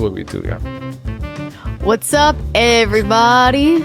what we do, yeah. What's up, everybody?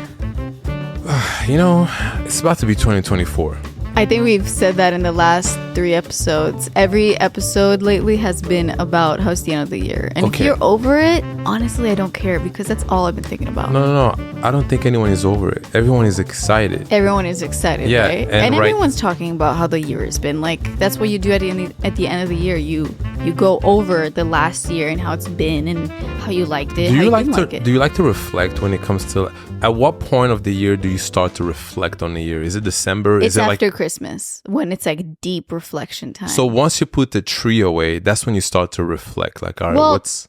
It's about to be 2024. I think we've said that in the last 3 episodes. Every episode lately has been about how it's the end of the year. And if you're over it, honestly, I don't care because that's all I've been thinking about. No. I don't think anyone is over it. Everyone is excited. Everyone is excited, yeah, right? And everyone's talking about how the year has been. Like, that's what you do at the end of the year. You go over the last year and how it's been and how you liked it. Do you like to reflect when it comes to... At what point of the year do you start to reflect on the year? Is it December? It's after Christmas when it's like deep reflection time. So once you put the tree away, that's when you start to reflect. Like, all right,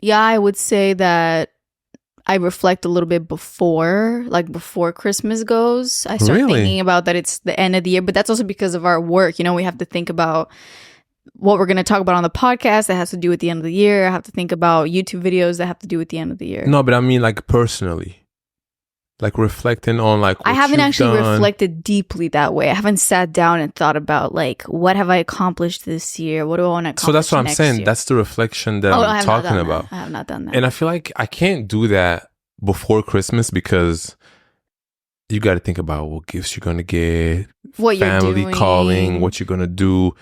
Yeah, I would say that I reflect a little bit before Christmas goes. I start thinking about that it's the end of the year, but that's also because of our work. We have to think about what we're going to talk about on the podcast that has to do with the end of the year. I have to think about YouTube videos that have to do with the end of the year. No, but I mean like personally. Like reflecting on like what I haven't actually done. reflected deeply that way. I haven't sat down and thought about like what have I accomplished this year? What do I want to accomplish? So that's what I'm saying. Year? That's the reflection that I'm talking about. I have not done that. And I feel like I can't do that before Christmas because you got to think about what gifts you're going to get, what family you're doing, calling, what you're going to do.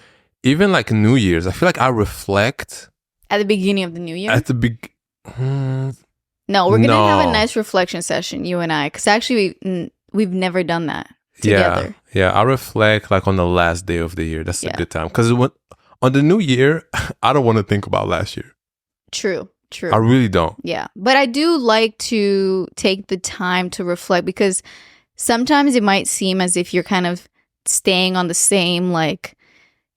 Even like New Year's, I feel like I reflect at the beginning of the new year. At the No, we're gonna have a nice reflection session, you and I, because actually we've never done that together. Yeah, I reflect like on the last day of the year. That's a good time because on the new year, I don't want to think about last year. True. I really don't. Yeah, but I do like to take the time to reflect because sometimes it might seem as if you're kind of staying on the same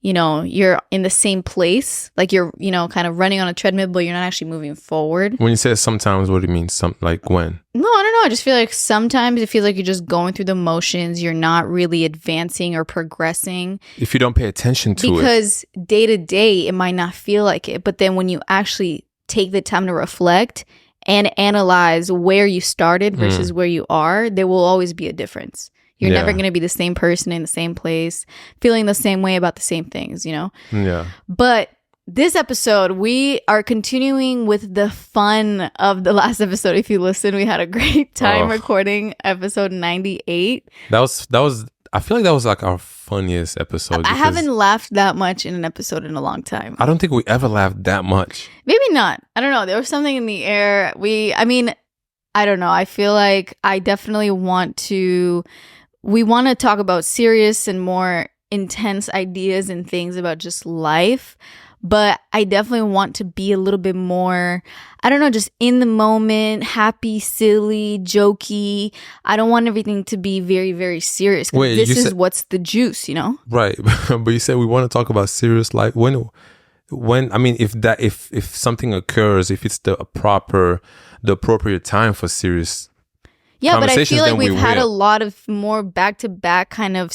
you're in the same place, like you're, kind of running on a treadmill, but you're not actually moving forward. When you say sometimes, what do you mean? Like when? No, I don't know. I just feel like sometimes it feels like you're just going through the motions. You're not really advancing or progressing. If you don't pay attention to because day to day, it might not feel like it. But then when you actually take the time to reflect and analyze where you started versus where you are, there will always be a difference. You're never going to be the same person in the same place, feeling the same way about the same things, Yeah. But this episode, we are continuing with the fun of the last episode. If you listen, we had a great time recording episode 98. That was. I feel like that was like our funniest episode. I haven't laughed that much in an episode in a long time. I don't think we ever laughed that much. Maybe not. I don't know. There was something in the air. I don't know. I feel like I definitely we want to talk about serious and more intense ideas and things about just life. But I definitely want to be a little bit more, I don't know, just in the moment, happy, silly, jokey. I don't want everything to be very, very serious. Wait, this is what's the juice, Right. But you said we want to talk about serious life. When if something occurs, if it's the appropriate time for serious. Yeah, but I feel like we've had a lot of more back-to-back kind of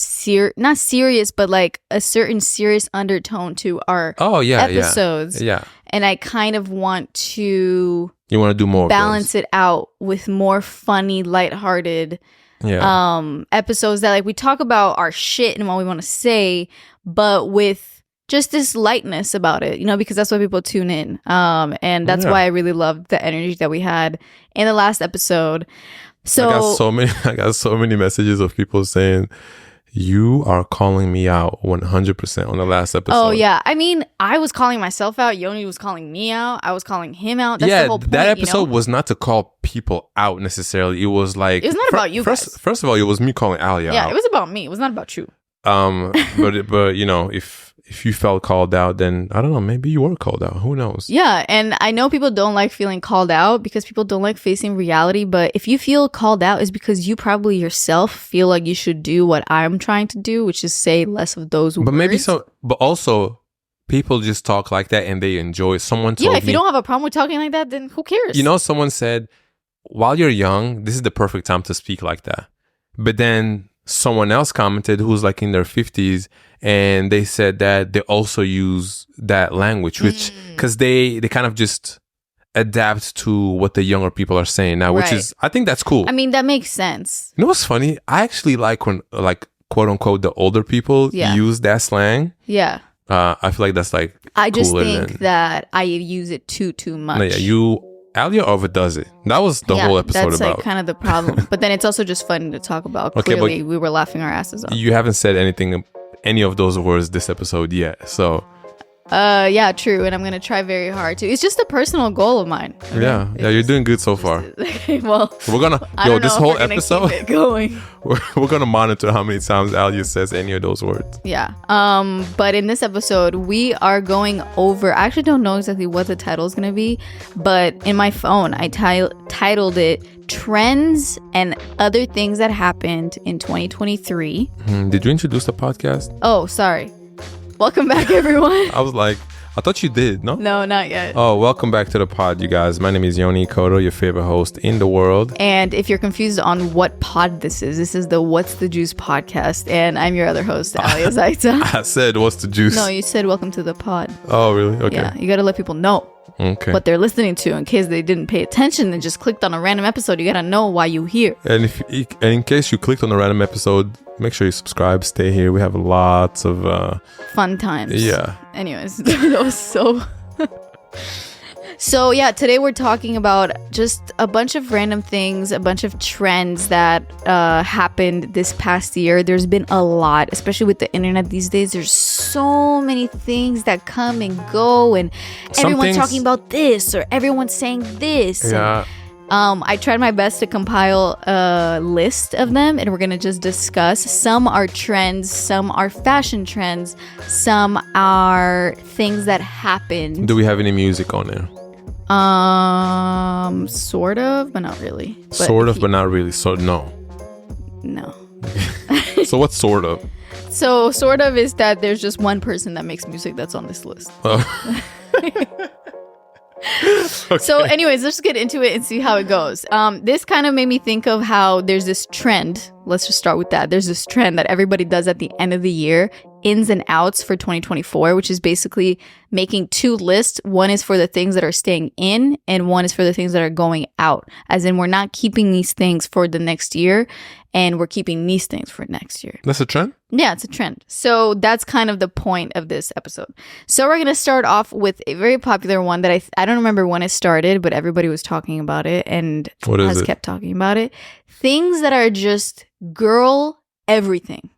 not serious, but like a certain serious undertone to our episodes. Yeah. And I kind of want to... You want to do more balance it out with more funny, lighthearted episodes that like we talk about our shit and what we want to say, but with just this lightness about it, because that's why people tune in. And that's why I really loved the energy that we had in the last episode. So I got so many messages of people saying you are calling me out 100% on the last episode. Oh yeah, I was calling myself out. Yoni was calling me out. I was calling him out. That's the whole point, that episode was not to call people out necessarily. It was like it's not about you guys. First of all, it was me calling Alia out. Yeah, it was about me. It was not about you. But if you felt called out, then I don't know, maybe you were called out. Who knows? Yeah, and I know people don't like feeling called out because people don't like facing reality, but if you feel called out, it's because you probably yourself feel like you should do what I'm trying to do, which is say less of those words. But maybe so, but also people just talk like that and they enjoy it. Someone told me... Yeah, if you don't have a problem with talking like that, then who cares? Someone said, while you're young, this is the perfect time to speak like that. But then someone else commented who's like in their 50s and they said that they also use that language, which because they kind of just adapt to what the younger people are saying now, which is, I think that's cool. That makes sense. You know what's funny? I actually like when, like, quote unquote, the older people use that slang. Yeah. I feel like that's like I just cooler think than, that I use it too much. no, yeah, Alia overdoes it. That was the whole episode that's about. like kind of the problem. But then it's also just fun to talk about. Okay, Clearly, we were laughing our asses off. You haven't said any of those words this episode yet, so. Yeah, true, and I'm gonna try very hard to. It's just a personal goal of mine. Okay? Yeah, you're doing good so far. Well, We're gonna this whole episode keep it going. we're gonna monitor how many times Alia says any of those words. Yeah. But in this episode, we are going over. I actually don't know exactly what the title is gonna be, but in my phone, I titled it "Trends and Other Things That Happened in 2023." Did you introduce the podcast? Oh, sorry. Welcome back, everyone. I was like, I thought you did, no? No, not yet. Oh, welcome back to the pod, you guys. My name is Yoni Koto, your favorite host in the world. And if you're confused on what pod this is the What's the Juice podcast. And I'm your other host, Alia Zaita. I said, what's the juice? No, you said welcome to the pod. Oh, really? Okay. Yeah, you got to let people know what they're listening to in case they didn't pay attention and just clicked on a random episode. You got to know why you here. And and in case you clicked on a random episode, make sure you subscribe, stay here. We have lots of fun times. Yeah. Anyways, that was so... So yeah, today we're talking about just a bunch of random things, a bunch of trends that happened this past year. There's been a lot, especially with the internet these days. There's so many things that come and go, and everyone's talking about this or everyone's saying this. Yeah. And, I tried my best to compile a list of them, and we're gonna just discuss. Some are trends, some are fashion trends, some are things that happened. Do we have any music on there? Sort of, but not really. But not really. So no. So what's sort of? So sort of is that there's just one person that makes music that's on this list. Okay. So anyways, let's get into it and see how it goes. This kind of made me think of how there's this trend. Let's just start with that. There's this trend that everybody does at the end of the year, ins and outs for 2024, which is basically making two lists. One is for the things that are staying in, and one is for the things that are going out. As in, we're not keeping these things for the next year, and we're keeping these things for next year. That's a trend? Yeah, it's a trend. So that's kind of the point of this episode. So we're going to start off with a very popular one that I don't remember when it started, but everybody was talking about it and has kept talking about it. Things that are just girl everything.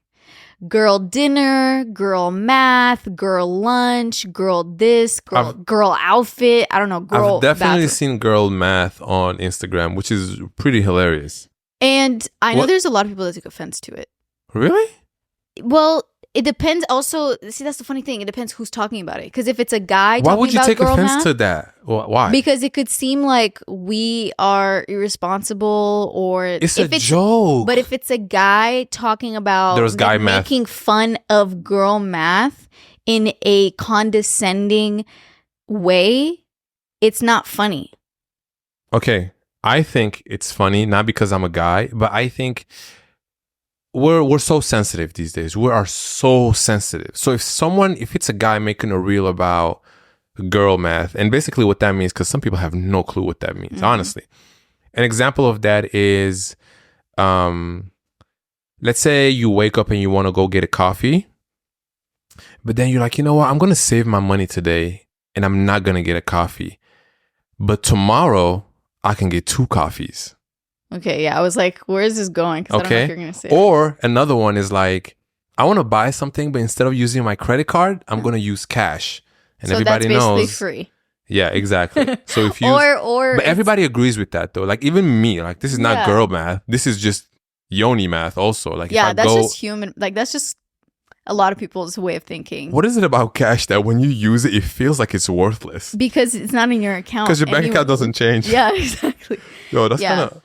Girl dinner, girl math, girl lunch, girl this, girl outfit. I don't know, girl I've definitely bathroom. seen girl math on Instagram, which is pretty hilarious. And I know there's a lot of people that take offense to it. Really? Well, it depends also. See, that's the funny thing. It depends who's talking about it. Because if it's a guy why would you take girl offense math, to that? Why? Because it could seem like we are irresponsible, or it's a joke. But if it's a guy talking about making fun of girl math in a condescending way, it's not funny. Okay, I think it's funny, not because I'm a guy, but I think we're so sensitive these days. We are so sensitive. So if it's a guy making a reel about girl math, and basically what that means, because some people have no clue what that means, honestly. An example of that is, let's say you wake up and you want to go get a coffee, but then you're like, you know what? I'm going to save my money today and I'm not going to get a coffee. But tomorrow I can get 2 coffees. Okay, yeah. I was like, where is this going? Because I don't know if you're going to say Or another one is like, I want to buy something, but instead of using my credit card, I'm going to use cash. And so everybody that's basically knows. Free. Yeah, exactly. So if you but everybody agrees with that though. Like even me, like this is not girl math. This is just Yoni math also. Like that's just human. Like that's just a lot of people's way of thinking. What is it about cash that when you use it, it feels like it's worthless? Because it's not in your account. Because your bank account doesn't change. Yeah, exactly. Yo, that's kind of...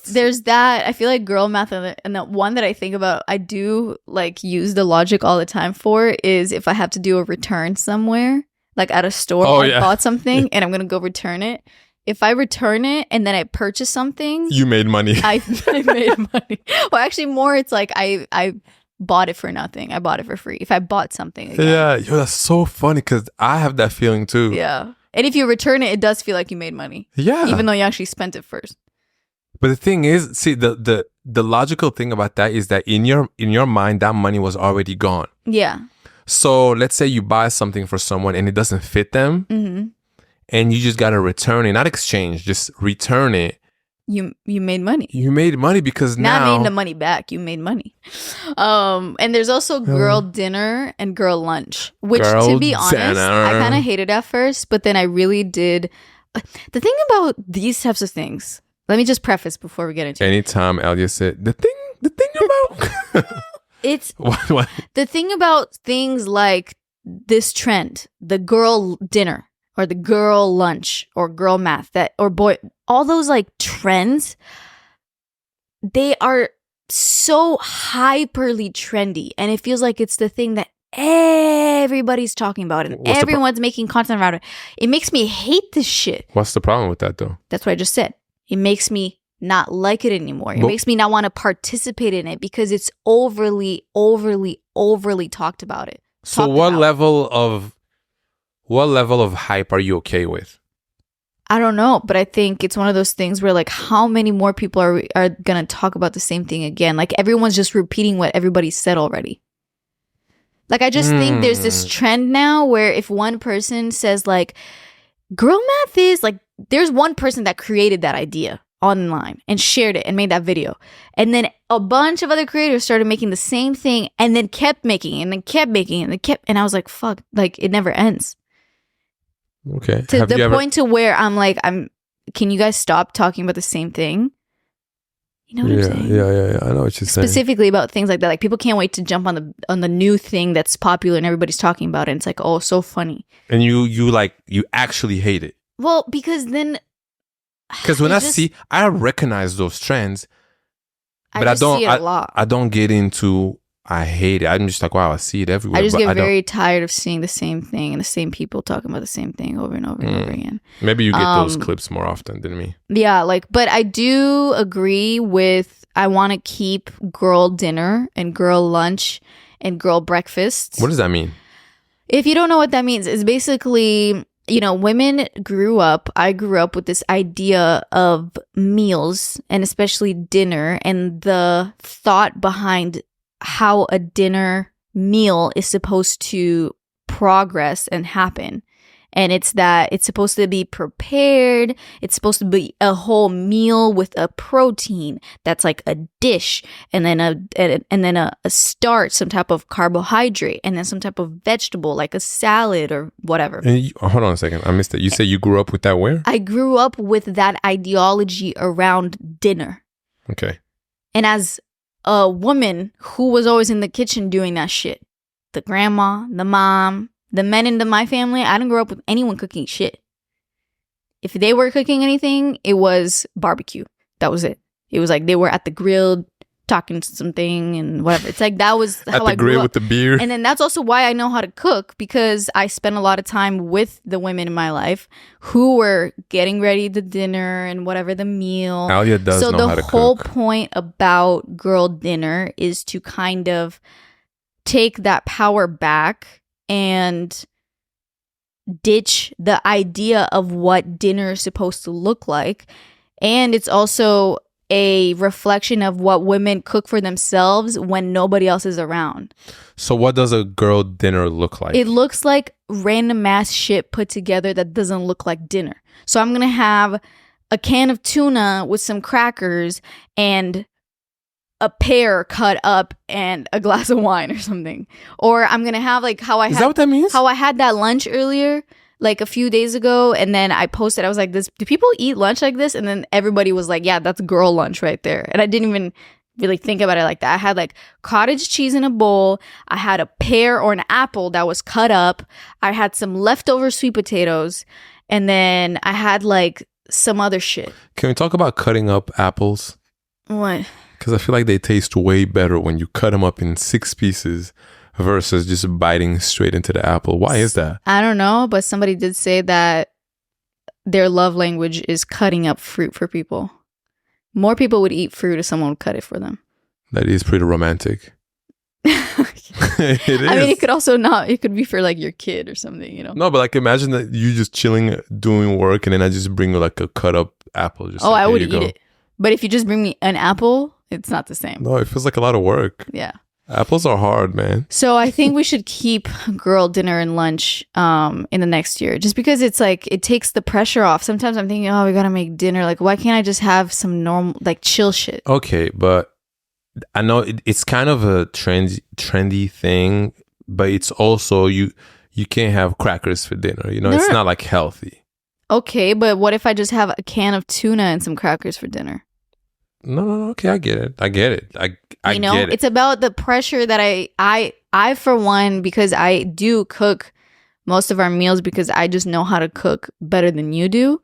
There's that. I feel like girl math, and the one that I think about, I do like use the logic all the time for, is if I have to do a return somewhere, like at a store, I bought something and I'm gonna go return it. If I return it and then I purchase something, you made money. I made money. Well, actually, more it's like I bought it for nothing. I bought it for free. If I bought something again. Yeah, yo, that's so funny because I have that feeling too. Yeah, and if you return it, it does feel like you made money. Yeah, even though you actually spent it first. But the thing is, see, the logical thing about that is that in your mind, that money was already gone. Yeah. So let's say you buy something for someone and it doesn't fit them, and you just gotta return it, not exchange, just return it. You made money. You made money because now not made the money back. You made money. And there's also girl dinner and girl lunch, which to be honest, I kind of hated at first, but then I really did. The thing about these types of things, let me just preface before we get into it. Anytime Elliot said the thing about it's what? The thing about things like this trend, the girl dinner or the girl lunch or girl math or boy, all those like trends, they are so hyperly trendy, and it feels like it's the thing that everybody's talking about and everyone's making content around it. It makes me hate this shit. What's the problem with that though? That's what I just said. It makes me not like it anymore. It makes me not want to participate in it because it's overly talked about it. So what level of hype are you okay with? I don't know, but I think it's one of those things where like how many more people are going to talk about the same thing again? Like everyone's just repeating what everybody said already. Like I just think there's this trend now where if one person says like girl math is like, there's one person that created that idea online and shared it and made that video. And then a bunch of other creators started making the same thing and then kept making it and then kept making it and then kept, and I was like, fuck, like it never ends. Okay. To the point to where I'm like, can you guys stop talking about the same thing? You know what I'm saying? Yeah. I know what you're saying. Specifically about things like that. Like people can't wait to jump on the new thing that's popular and everybody's talking about it. And it's like, oh, so funny. And you actually hate it. Well, because then... Because when I recognize those trends, but I don't see it a lot. I don't get into... I hate it. I'm just like, wow, I see it everywhere. I just get very tired of seeing the same thing and the same people talking about the same thing over and over and over again. Maybe you get those clips more often than me. Yeah, like, but I do agree with, I want to keep girl dinner and girl lunch and girl breakfasts. What does that mean? If you don't know what that means, it's basically, you know, I grew up with this idea of meals and especially dinner and the thought behind how a dinner meal is supposed to progress and happen. And it's that it's supposed to be prepared. It's supposed to be a whole meal with a protein that's like a dish, and then a start, some type of carbohydrate, and then some type of vegetable like a salad or whatever. And hold on a second, I missed it. You say you grew up with that where? I grew up with that ideology around dinner. Okay. And as a woman who was always in the kitchen doing that shit, the grandma, the mom, the men in my family, I didn't grow up with anyone cooking shit. If they were cooking anything, it was barbecue. That was it. It was like they were at the grill talking something and whatever. It's like that was how I grew up. At the grill with the beer. And then that's also why I know how to cook, because I spent a lot of time with the women in my life who were getting ready the dinner and whatever the meal. Alia does know how to cook. So the whole point about girl dinner is to kind of take that power back and ditch the idea of what dinner is supposed to look like. And it's also a reflection of what women cook for themselves when nobody else is around. So what does a girl dinner look like? It looks like random ass shit put together that doesn't look like dinner. So I'm going to have a can of tuna with some crackers and a pear cut up and a glass of wine or something. Or I'm going to have like Is that what that means? How I had that lunch earlier, like a few days ago, and then I posted, I was like, do people eat lunch like this? And then everybody was like, yeah, that's girl lunch right there. And I didn't even really think about it like that. I had like cottage cheese in a bowl. I had a pear or an apple that was cut up. I had some leftover sweet potatoes. And then I had like some other shit. Can we talk about cutting up apples? What? Because I feel like they taste way better when you cut them up in 6 pieces versus just biting straight into the apple. Why is that? I don't know, but somebody did say that their love language is cutting up fruit for people. More people would eat fruit if someone would cut it for them. That is pretty romantic. It is. I mean, it could also not. It could be for like your kid or something, you know? No, but like imagine that you just chilling, doing work, and then I just bring like a cut up apple. Just I would eat it. But if you just bring me an apple, it's not the same. No, it feels like a lot of work. Yeah. Apples are hard, man. So I think we should keep girl dinner and lunch in the next year, just because it's like it takes the pressure off. Sometimes I'm thinking, oh, we gotta make dinner. Like, why can't I just have some normal, like, chill shit? Okay, but I know it's kind of a trendy thing, but it's also you can't have crackers for dinner. You know, it's not like healthy. Okay, but what if I just have a can of tuna and some crackers for dinner? No. Okay, I get it. I get it. I get it. It's about the pressure that I for one, because I do cook most of our meals because I just know how to cook better than you do.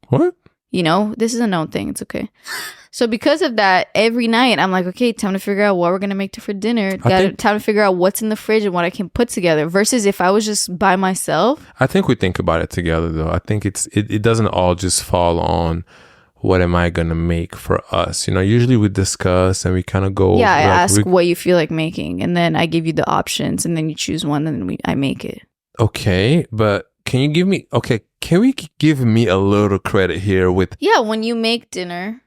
What? You know, this is a known thing. It's okay. So because of that, every night I'm like, okay, time to figure out what we're going to make for dinner. Time to figure out what's in the fridge and what I can put together. Versus if I was just by myself. I think we think about it together, though. I think it doesn't all just fall on what am I going to make for us. You know, usually we discuss and we kind of go. Yeah, I ask what you feel like making. And then I give you the options. And then you choose one and then I make it. Okay, but can we give me a little credit here with... Yeah, when you make dinner...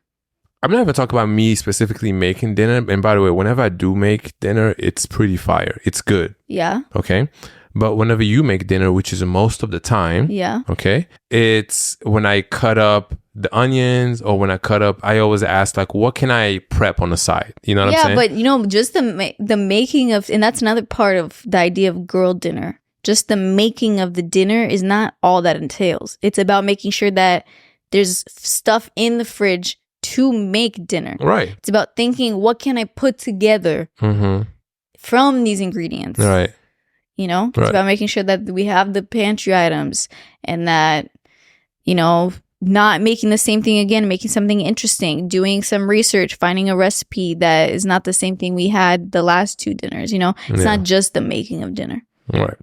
I'm not even talking about me specifically making dinner. And by the way, whenever I do make dinner, it's pretty fire. It's good. Yeah. Okay. But whenever you make dinner, which is most of the time. Yeah. Okay. It's when I cut up the onions or when I always ask, like, what can I prep on the side? You know what I'm saying? Yeah, but you know, just the making of, and that's another part of the idea of girl dinner. Just the making of the dinner is not all that entails. It's about making sure that there's stuff in the fridge to make dinner. Right. It's about thinking, what can I put together from these ingredients? Right. You know, it's about making sure that we have the pantry items and that, you know, not making the same thing again, making something interesting, doing some research, finding a recipe that is not the same thing we had the last two dinners. You know, it's not just the making of dinner. Right.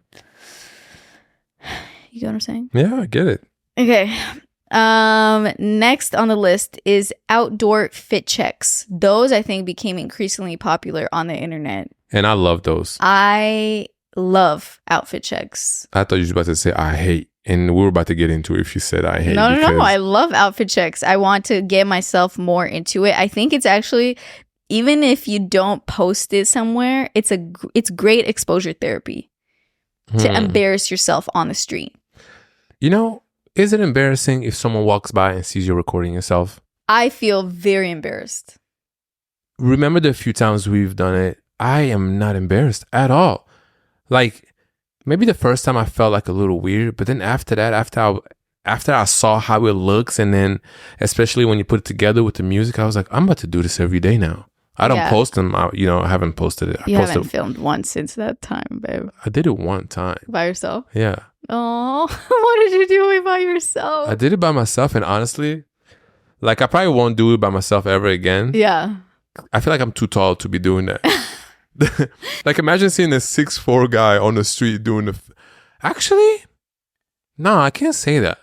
You get what I'm saying? Yeah, I get it. Okay. Next on the list is outdoor fit checks. Those I think became increasingly popular on the internet. And I love those. I love outfit checks. I thought you were about to say I hate. And we were about to get into it if you said I hate. No. I love outfit checks. I want to get myself more into it. I think it's actually, even if you don't post it somewhere, it's great exposure therapy to embarrass yourself on the street. You know, is it embarrassing if someone walks by and sees you recording yourself? I feel very embarrassed. Remember the few times we've done it, I am not embarrassed at all. Like, maybe the first time I felt like a little weird, but then after that, after I saw how it looks, and then especially when you put it together with the music, I was like, I'm about to do this every day now. I don't post them. I haven't posted it. You haven't filmed once since that time, babe. I did it one time. By yourself? Yeah. Oh, what did you do it by yourself? I did it by myself, and honestly, like, I probably won't do it by myself ever again. Yeah. I feel like I'm too tall to be doing that. Like, imagine seeing a 6'4" guy on the street doing Actually, no, I can't say that.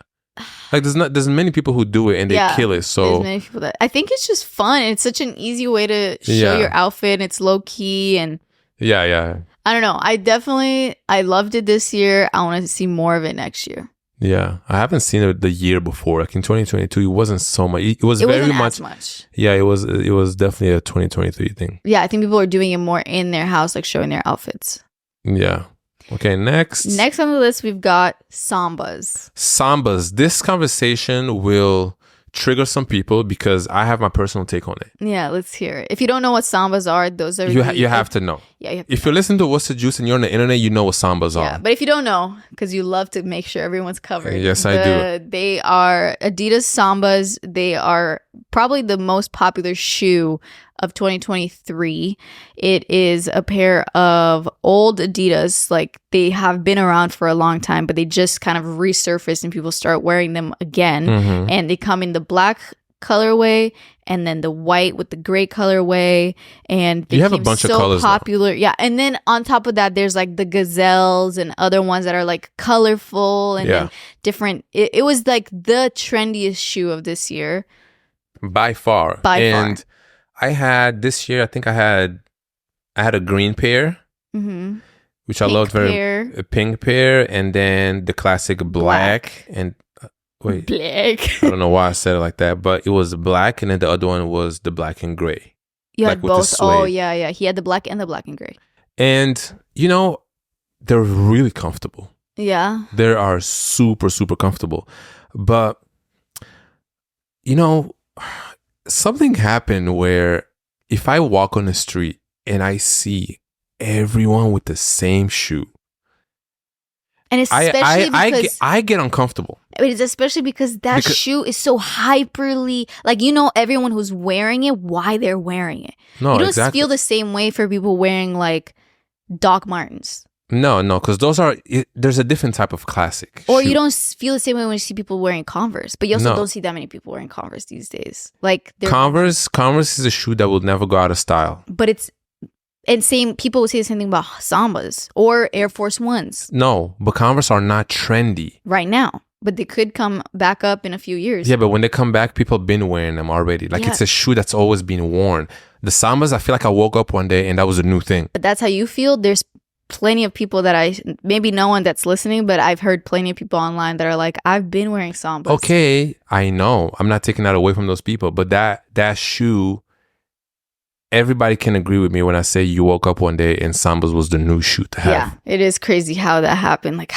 Like, there's many people who do it and they kill it. So there's many people that I think it's just fun. It's such an easy way to show your outfit. And it's low key and yeah. I don't know. I loved it this year. I want to see more of it next year. Yeah, I haven't seen it the year before. Like in 2022, it wasn't so much. It wasn't as much. Yeah, it was definitely a 2023 thing. Yeah, I think people are doing it more in their house, like showing their outfits. Yeah. Okay, next. Next on the list, we've got Sambas. Sambas. This conversation will trigger some people because I have my personal take on it. Yeah, let's hear it. If you don't know what Sambas are, those are... You have to know. Yeah, you have if you listen to What's the Juice and you're on the internet, you know what Sambas are. Yeah, but if you don't know, because you love to make sure everyone's covered. Yes, I do. They are Adidas Sambas. They are probably the most popular shoe of 2023. It is a pair of old Adidas. Like, they have been around for a long time, but they just kind of resurfaced and people start wearing them again. And they come in the black colorway and then the white with the gray colorway, and they you have a bunch of colors popular now. Yeah, and then on top of that there's like the gazelles and other ones that are like colorful and then different. It was like the trendiest shoe of this year by far. And I had this year, I think I had a green pair, which I loved very. A pink pair, and then the classic black. And wait, black. I don't know why I said it like that, but it was black, and then the other one was the black and gray. You like had with the both. Oh, suede. yeah. He had the black and gray. And, you know, they're really comfortable. Yeah. They are super, super comfortable. But, you know, something happened where if I walk on the street and I see everyone with the same shoe, And especially because I get uncomfortable. it's especially because that shoe is so hyperly, like, you know, everyone who's wearing it, why they're wearing it. No, you don't exactly. feel the same way for people wearing like Doc Martens. No, because there's a different type of classic Or shoe. you don't feel the same way when you see people wearing Converse, but you also No. don't see that many people wearing Converse these days. Like Converse is a shoe that will never go out of style. But it's, and same, people would say the same thing about Sambas or Air Force Ones No, but Converse are not trendy. right now, but they could come back up in a few years. Yeah, but when they come back, people have been wearing them already. Like, it's a shoe that's always been worn. The Sambas, I feel like I woke up one day and that was a new thing. But that's how you feel. There's plenty of people that maybe no one that's listening, but I've heard plenty of people online that are like, I've been wearing Sambas. Okay, I know. I'm not taking that away from those people, but that shoe, everybody can agree with me when I say you woke up one day and Sambas was the new shoe to have. Yeah, it is crazy how that happened. Like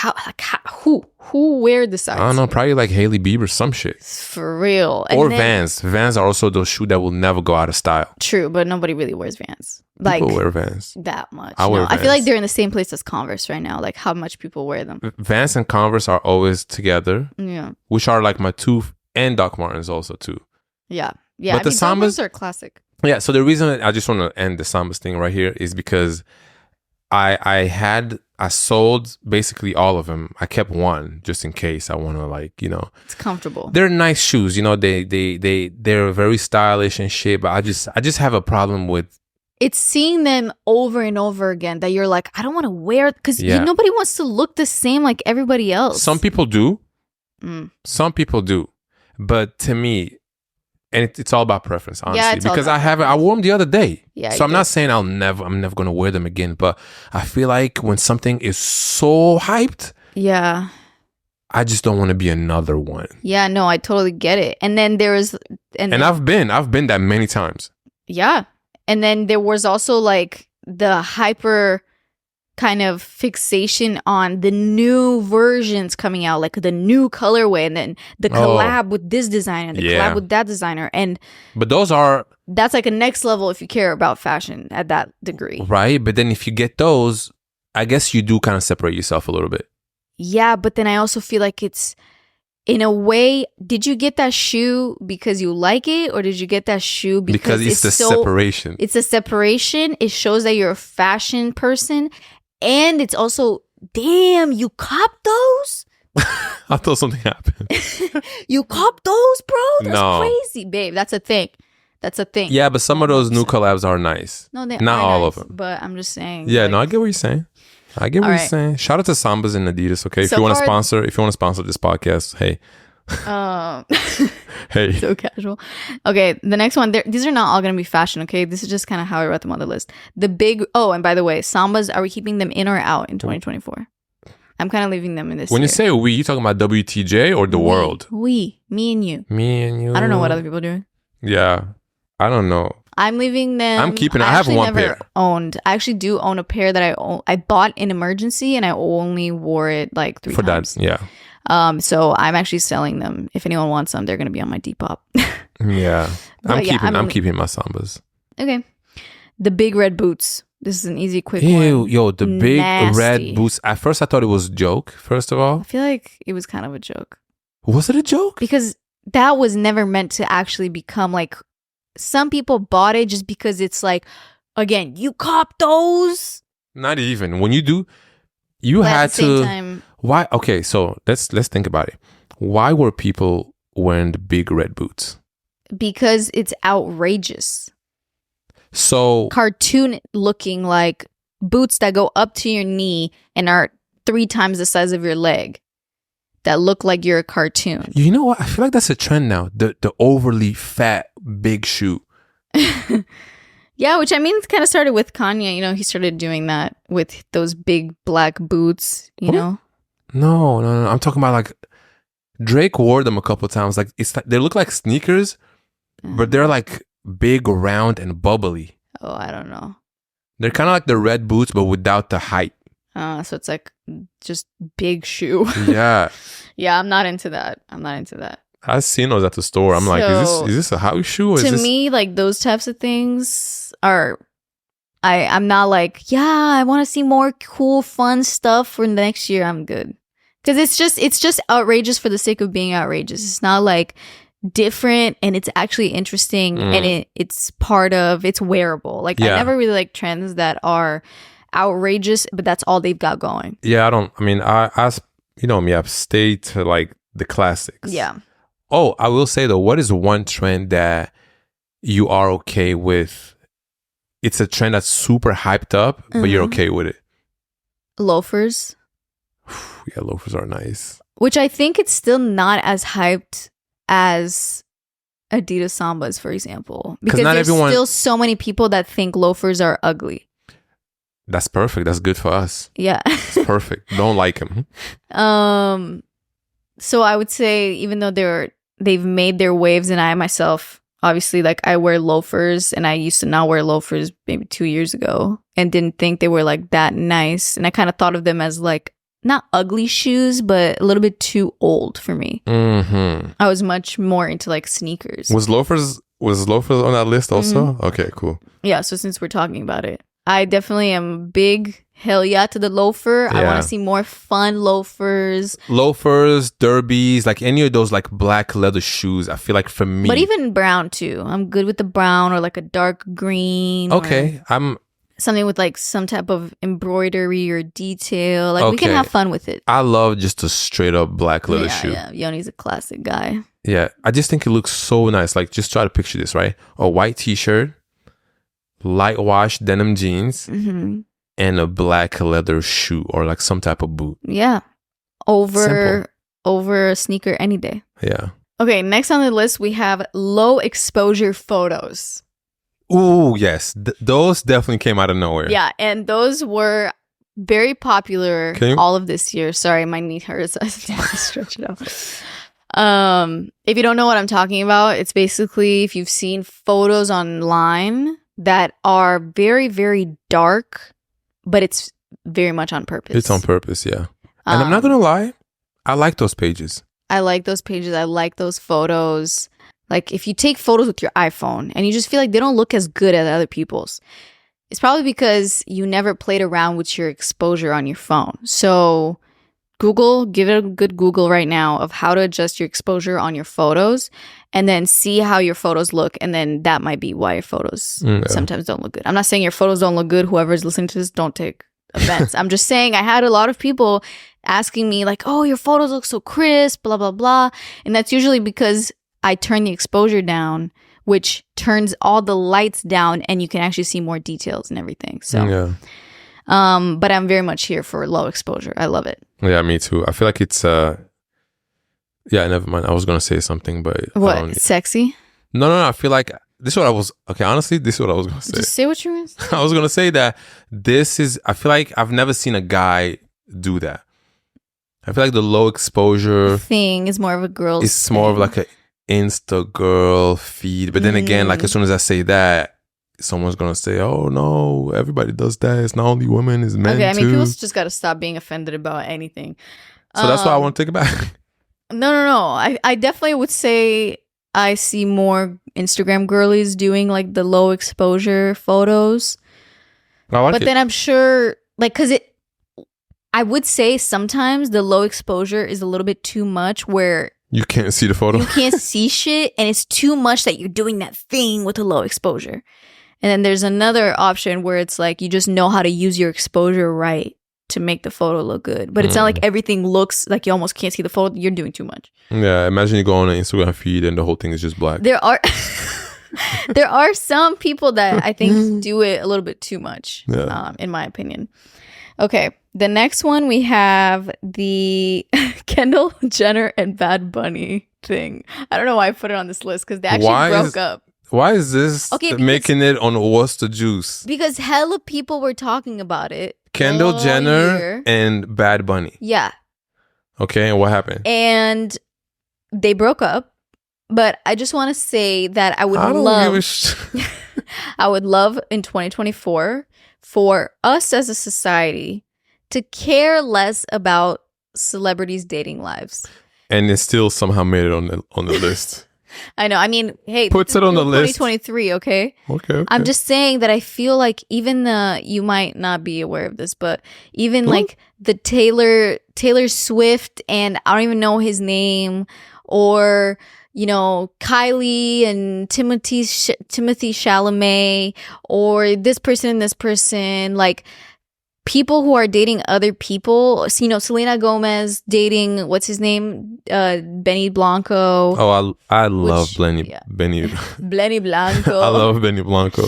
who wear the size? I don't know, probably like Hailey Bieber, some shit. For real. Or Vans. Vans are also those shoes that will never go out of style. True, but nobody really wears Vans. Like, people wear Vans. That much. I wear Vans. I feel like they're in the same place as Converse right now, like how much people wear them. Vans and Converse are always together. Yeah. Which are like my two, and Doc Martens also too. Yeah. Yeah. But the Sambas are classic. Yeah, so the reason I just want to end the Sambas thing right here is because I sold basically all of them. I kept one just in case I want to, like, you know. It's comfortable. They're nice shoes, you know. They're very stylish and shit. But I just have a problem with. It's seeing them over and over again that you're like, I don't want to wear it because nobody wants to look the same like everybody else. Some people do. Some people do, but to me. And it's all about preference, honestly. Because I wore them the other day. Yeah, so I'm not saying I'm never going to wear them again. But I feel like when something is so hyped, yeah, I just don't want to be another one. Yeah, no, I totally get it. And then there was, and I've been that many times. Yeah, and then there was also like the hyper kind of fixation on the new versions coming out, like the new colorway, and then the collab with this designer, and the collab with that designer, but that's like a next level if you care about fashion at that degree, right? But then if you get those, I guess you do kind of separate yourself a little bit. Yeah, but then I also feel like it's, in a way, did you get that shoe because you like it, or did you get that shoe because it's the separation? It's a separation. It shows that you're a fashion person. And it's also, damn, you copped those? I thought something happened. You copped those, bro? That's crazy, babe. That's a thing. Yeah, but some of those new collabs are nice. No, they not are all nice, of them. But I'm just saying. Yeah, no, I get what you're saying. Shout out to Sambas and Adidas, okay? If you want to sponsor this podcast, hey. Hey. So casual. Okay, the next one. These are not all going to be fashion, okay? This is just kind of how I wrote them on the list. And by the way, Sambas, are we keeping them in or out in 2024? I'm kind of leaving them in this When year. you say we, you talking about WTJ or the world? We. Me and you. Me and you. I don't know what other people are doing. Yeah. I don't know. I'm leaving them. I'm keeping it. I have one pair. I actually do own a pair that I bought in emergency, and I only wore it like 3 times. For that, yeah. So I'm actually selling them. If anyone wants them, they're going to be on my Depop. Yeah. I'm keeping my Sambas. Okay. The big red boots. This is an easy, quick one. Yo, the big red boots. At first, I thought it was a joke, first of all. I feel like it was kind of a joke. Was it a joke? Because that was never meant to actually become like, some people bought it just because it's like, again, you cop those. Not even. When you do, you had to. Why? Okay, so let's think about it. Why were people wearing the big red boots? Because it's outrageous. So cartoon looking, like boots that go up to your knee and are 3 times the size of your leg, that look like you're a cartoon. You know what? I feel like that's a trend now. The overly fat big shoe. Yeah, which I mean, it kind of started with Kanye. You know, he started doing that with those big black boots. You know. No. I'm talking about like Drake wore them a couple times. Like they look like sneakers, but they're like big, round, and bubbly. Oh, I don't know. They're kind of like the red boots, but without the height. So it's like just big shoe. Yeah. Yeah, I'm not into that. I've seen those at the store. I'm like, is this a house shoe? Or to me, like those types of things are, I'm not like, yeah, I want to see more cool, fun stuff for next year. I'm good. Because it's just outrageous for the sake of being outrageous. It's not like different and it's actually interesting and it's wearable. Like I never really like trends that are outrageous, but that's all they've got going. Yeah, I you know me, I've stayed to like the classics. Yeah. Oh, I will say though, what is one trend that you are okay with? It's a trend that's super hyped up, but you're okay with it. Loafers. Yeah, loafers are nice. Which I think it's still not as hyped as Adidas Sambas, for example. Because there's still so many people that think loafers are ugly. That's perfect. That's good for us. Yeah. It's perfect. Don't like them. So I would say, even though they've made their waves, and I myself, obviously, like I wear loafers, and I used to not wear loafers maybe 2 years ago and didn't think they were like that nice. And I kind of thought of them as like not ugly shoes, but a little bit too old for me. I was much more into like sneakers. Was loafers on that list also? Okay, cool. Yeah, so since we're talking about it, I definitely am big hell yeah to the loafer. I want to see more fun loafers. Loafers, derbies, like any of those like black leather shoes. I feel like for me. But even brown too. I'm good with the brown or like a dark green. Okay, something with like some type of embroidery or detail. Like we can have fun with it. I love just a straight up black leather shoe. Yeah, Yoni's a classic guy. Yeah, I just think it looks so nice. Like just try to picture this, right? A white t-shirt, light wash denim jeans, and a black leather shoe or like some type of boot. Yeah. Over a sneaker any day. Yeah. Okay, next on the list we have low exposure photos. Ooh, yes. Those definitely came out of nowhere. Yeah, and those were very popular all of this year. Sorry, my knee hurts. I have to stretch it out. If you don't know what I'm talking about, it's basically if you've seen photos online that are very, very dark, but it's very much on purpose. It's on purpose, yeah. And I'm not going to lie, I like those pages. I like those pages. I like those photos. Like if you take photos with your iPhone and you just feel like they don't look as good as other people's, it's probably because you never played around with your exposure on your phone. So give it a good Google right now of how to adjust your exposure on your photos and then see how your photos look. And then that might be why your photos sometimes don't look good. I'm not saying your photos don't look good. Whoever's listening to this, don't take offense. I'm just saying I had a lot of people asking me like, oh, your photos look so crisp, blah, blah, blah. And that's usually because I turn the exposure down, which turns all the lights down and you can actually see more details and everything. So, but I'm very much here for low exposure. I love it. Yeah, me too. I feel like it's, yeah, never mind. I was going to say something, but. What? Sexy? No. I feel like this is what I was, honestly, this is what I was going to say. Just say what you mean. I was going to say that I feel like I've never seen a guy do that. I feel like the low exposure thing is more of a girl's It's more of like a Insta girl feed. But then again, like as soon as I say that, someone's going to say, oh no, everybody does that. It's not only women, it's men too. Okay, I mean, people just got to stop being offended about anything. So that's why I want to take it back. No. I definitely would say I see more Instagram girlies doing like the low exposure photos. But then I'm sure, like, because I would say sometimes the low exposure is a little bit too much where you can't see the photo. You can't see shit, and it's too much that you're doing that thing with a low exposure. And then there's another option where it's like you just know how to use your exposure right to make the photo look good. But it's not like everything looks like you almost can't see the photo. You're doing too much. Yeah, imagine you go on an Instagram feed and the whole thing is just black. There are some people that I think do it a little bit too much, in my opinion. Okay, the next one we have the Kendall Jenner and Bad Bunny thing. I don't know why I put it on this list because they actually broke up. Why is this making it on What's the Juice? Because hella people were talking about it. Kendall Jenner and Bad Bunny. Yeah. Okay, and what happened? And they broke up. But I just want to say that I would I don't love, give a I would love in 2024 for us as a society to care less about celebrities' dating lives. And it still somehow made it on the list. I know. I mean, hey, Puts this it is on the still list. 2023, okay? Okay. I'm just saying that I feel like even you might not be aware of this, but even like the Taylor Swift, and I don't even know his name, or Kylie and Timothy Chalamet, or this person, like people who are dating other people. Selena Gomez dating what's his name, Benny Blanco. Oh, I love Benny. Benny Blanco. I love Benny Blanco.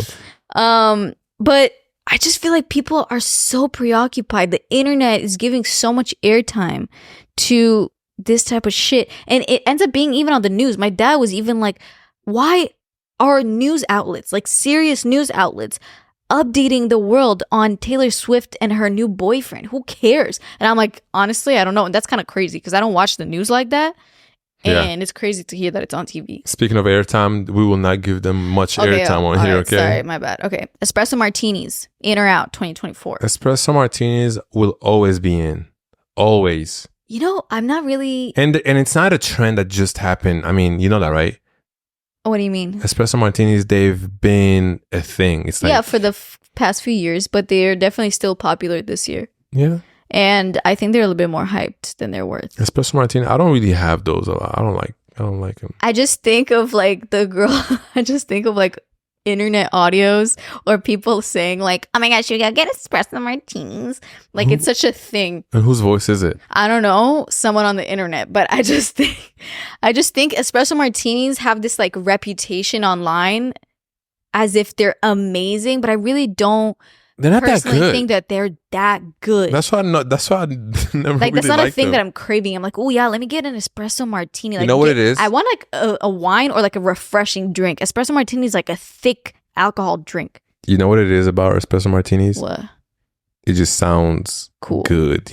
But I just feel like people are so preoccupied. The internet is giving so much airtime to this type of shit, and it ends up being even on the news. My dad was even like, why are news outlets, like serious news outlets, updating the world on Taylor Swift and her new boyfriend? Who cares? And I'm like, honestly, I don't know. And that's kind of crazy because I don't watch the news like that. And it's crazy to hear that it's on TV. Speaking of airtime, we will not give them much airtime on here, okay? Sorry, my bad. Okay. Espresso martinis, in or out 2024? Espresso martinis will always be in. Always. I'm not really... And it's not a trend that just happened. I mean, you know that, right? What do you mean? Espresso martinis, they've been a thing. It's like... for the past few years, but they're definitely still popular this year. Yeah. And I think they're a little bit more hyped than they're worth. Espresso martini, I don't really have those. I don't like them. I just think of like the girl. I just think of like internet audios or people saying like, "Oh my gosh, you gotta get espresso martinis." Like it's such a thing. And whose voice is it? I don't know, someone on the internet, but I just think espresso martinis have this like reputation online as if they're amazing, but I really don't. They're not that good. Think that they're that good. That's why I never that's really not a thing them. that I'm craving. I'm like, oh yeah, let me get an espresso martini. Like, you know what it is? I want like a wine or like a refreshing drink. Espresso martini is like a thick alcohol drink. You know what it is about espresso martinis? What? It just sounds cool, good,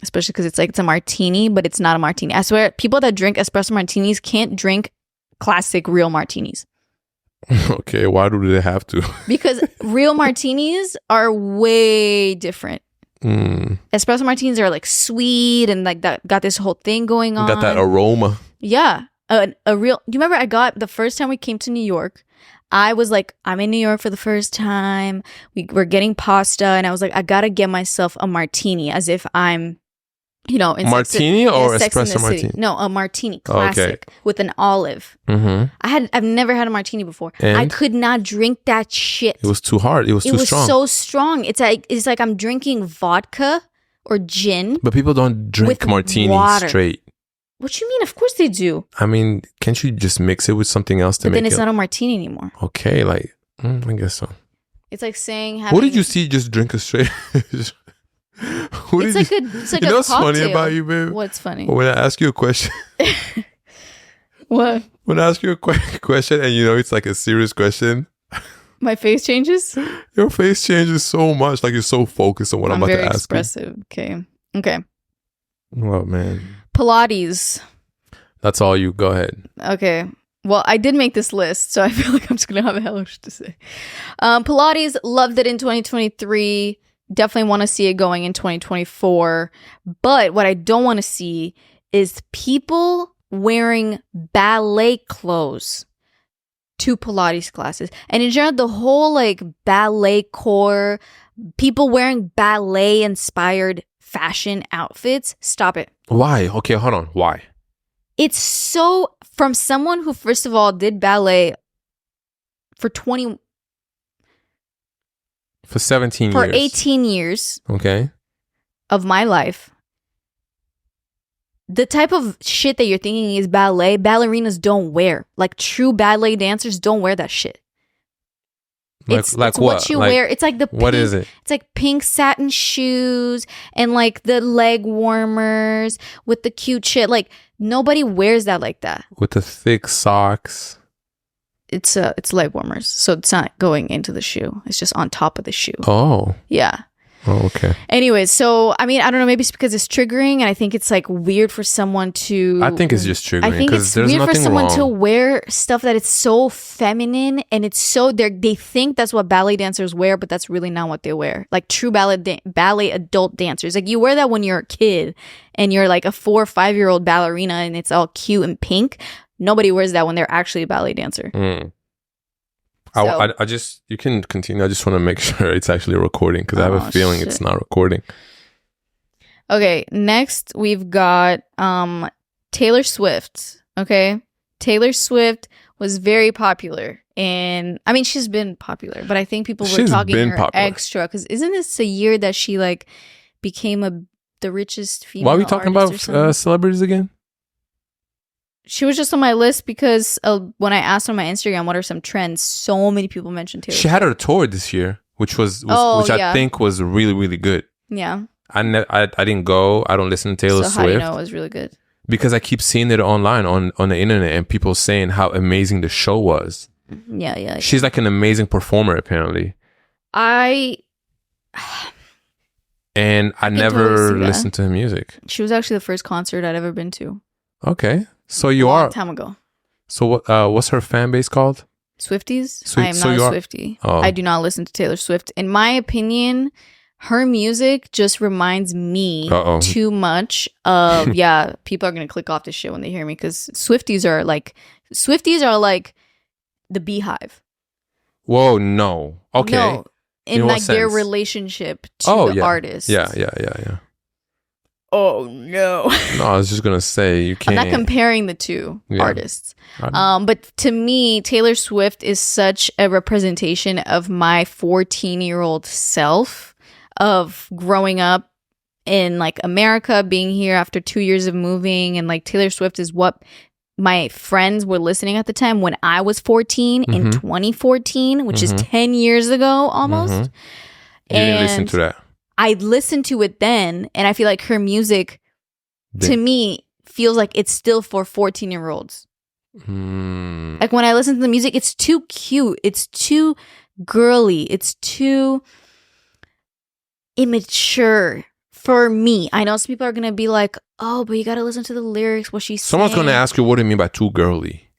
especially because it's a martini, but it's not a martini. I swear, people that drink espresso martinis can't drink classic real martinis. Okay, why do they have to? Because real martinis are way different. Espresso martinis are like sweet and like that got this whole thing going on. Got that aroma. Yeah, a real. Do you remember I got the first time we came to New York? I was like, I'm in New York for the first time. We were getting pasta, and I was like, I gotta get myself a martini, as if I'm, in martini or espresso martini? No, a martini classic with an olive. I've never had a martini before. And? I could not drink that shit. It was too hard. It was too strong. It was so strong. It's like I'm drinking vodka or gin. But people don't drink martinis straight. What you mean? Of course they do. I mean, can't you just mix it with something else to but make it? Then it's not a martini anymore. Okay, I guess so. It's like saying what did you see? Just drink a straight. It's like a cocktail. You know what's funny about you, babe? What's funny? When I ask you a question. What? When I ask you a question and it's like a serious question. My face changes? Your face changes so much. Like you're so focused on what I'm about to ask expressive. You. Okay. Oh, man. Pilates. That's all you. Go ahead. Okay. Well, I did make this list, so I feel like I'm just going to have a hellish to say. Pilates, loved it in 2023. Definitely want to see it going in 2024. But what I don't want to see is people wearing ballet clothes to Pilates classes. And in general, the whole like ballet core, people wearing ballet inspired fashion outfits. Stop it. Why? Okay, hold on. Why? It's so, from someone who first of all did ballet for 17 years. For 18 years. Okay. Of my life. The type of shit that you're thinking is ballet, ballerinas don't wear. Like true ballet dancers don't wear that shit. It's what you wear. It's like the pink, what is it? It's like pink satin shoes and like the leg warmers with the cute shit. Like nobody wears that like that. With the thick socks. It's leg warmers, so it's not going into the shoe. It's just on top of the shoe. Oh. Yeah. Oh, okay. Anyways, so I mean, I don't know. Maybe it's because it's triggering, and I think it's like weird for someone to. I think it's just triggering. I think it's there's weird for nothing someone wrong. to wear stuff that it's so feminine, and it's so they think that's what ballet dancers wear, but that's really not what they wear. Like true ballet adult dancers, like you wear that when you're a kid, and you're like a 4 or 5 year old ballerina, and it's all cute and pink. Nobody wears that when they're actually a ballet dancer. I just, you can continue. I just want to make sure it's actually recording because I have a feeling it's not recording. Okay, next we've got Taylor Swift. Okay, Taylor Swift was very popular, and I mean she's been popular, but I think people were talking her extra because isn't this a year that she like became the richest female? Why are we talking about celebrities again? She was just on my list because when I asked on my Instagram what are some trends, so many people mentioned Taylor. She had her tour this year, which I think was really, really good. Yeah. I didn't go. I don't listen to Taylor Swift. So how do you know it was really good? Because I keep seeing it online on the internet and people saying how amazing the show was. Yeah. She's like an amazing performer, apparently. And I never totally listened to her music. She was actually the first concert I'd ever been to. Okay. So a long time ago. So what's her fan base called? Swifties? I am not a Swiftie. Oh. I do not listen to Taylor Swift. In my opinion, her music just reminds me too much of people are gonna click off this shit when they hear me because Swifties are like the Beehive. Whoa, no. Okay. No, in like their relationship to the artist. Yeah. Oh no. No, I was just gonna say you can't. I'm not comparing the two artists. But to me, Taylor Swift is such a representation of my 14-year-old self of growing up in like America, being here after 2 years of moving, and like Taylor Swift is what my friends were listening at the time when I was 14 in 2014, which is 10 years ago almost. You didn't listen to that. I listened to it then, and I feel like her music, to me, feels like it's still for 14-year-olds. Like when I listen to the music, it's too cute. It's too girly. It's too immature for me. I know some people are going to be like, oh, but you got to listen to the lyrics, what she's saying. Someone's going to ask you, what do you mean by too girly?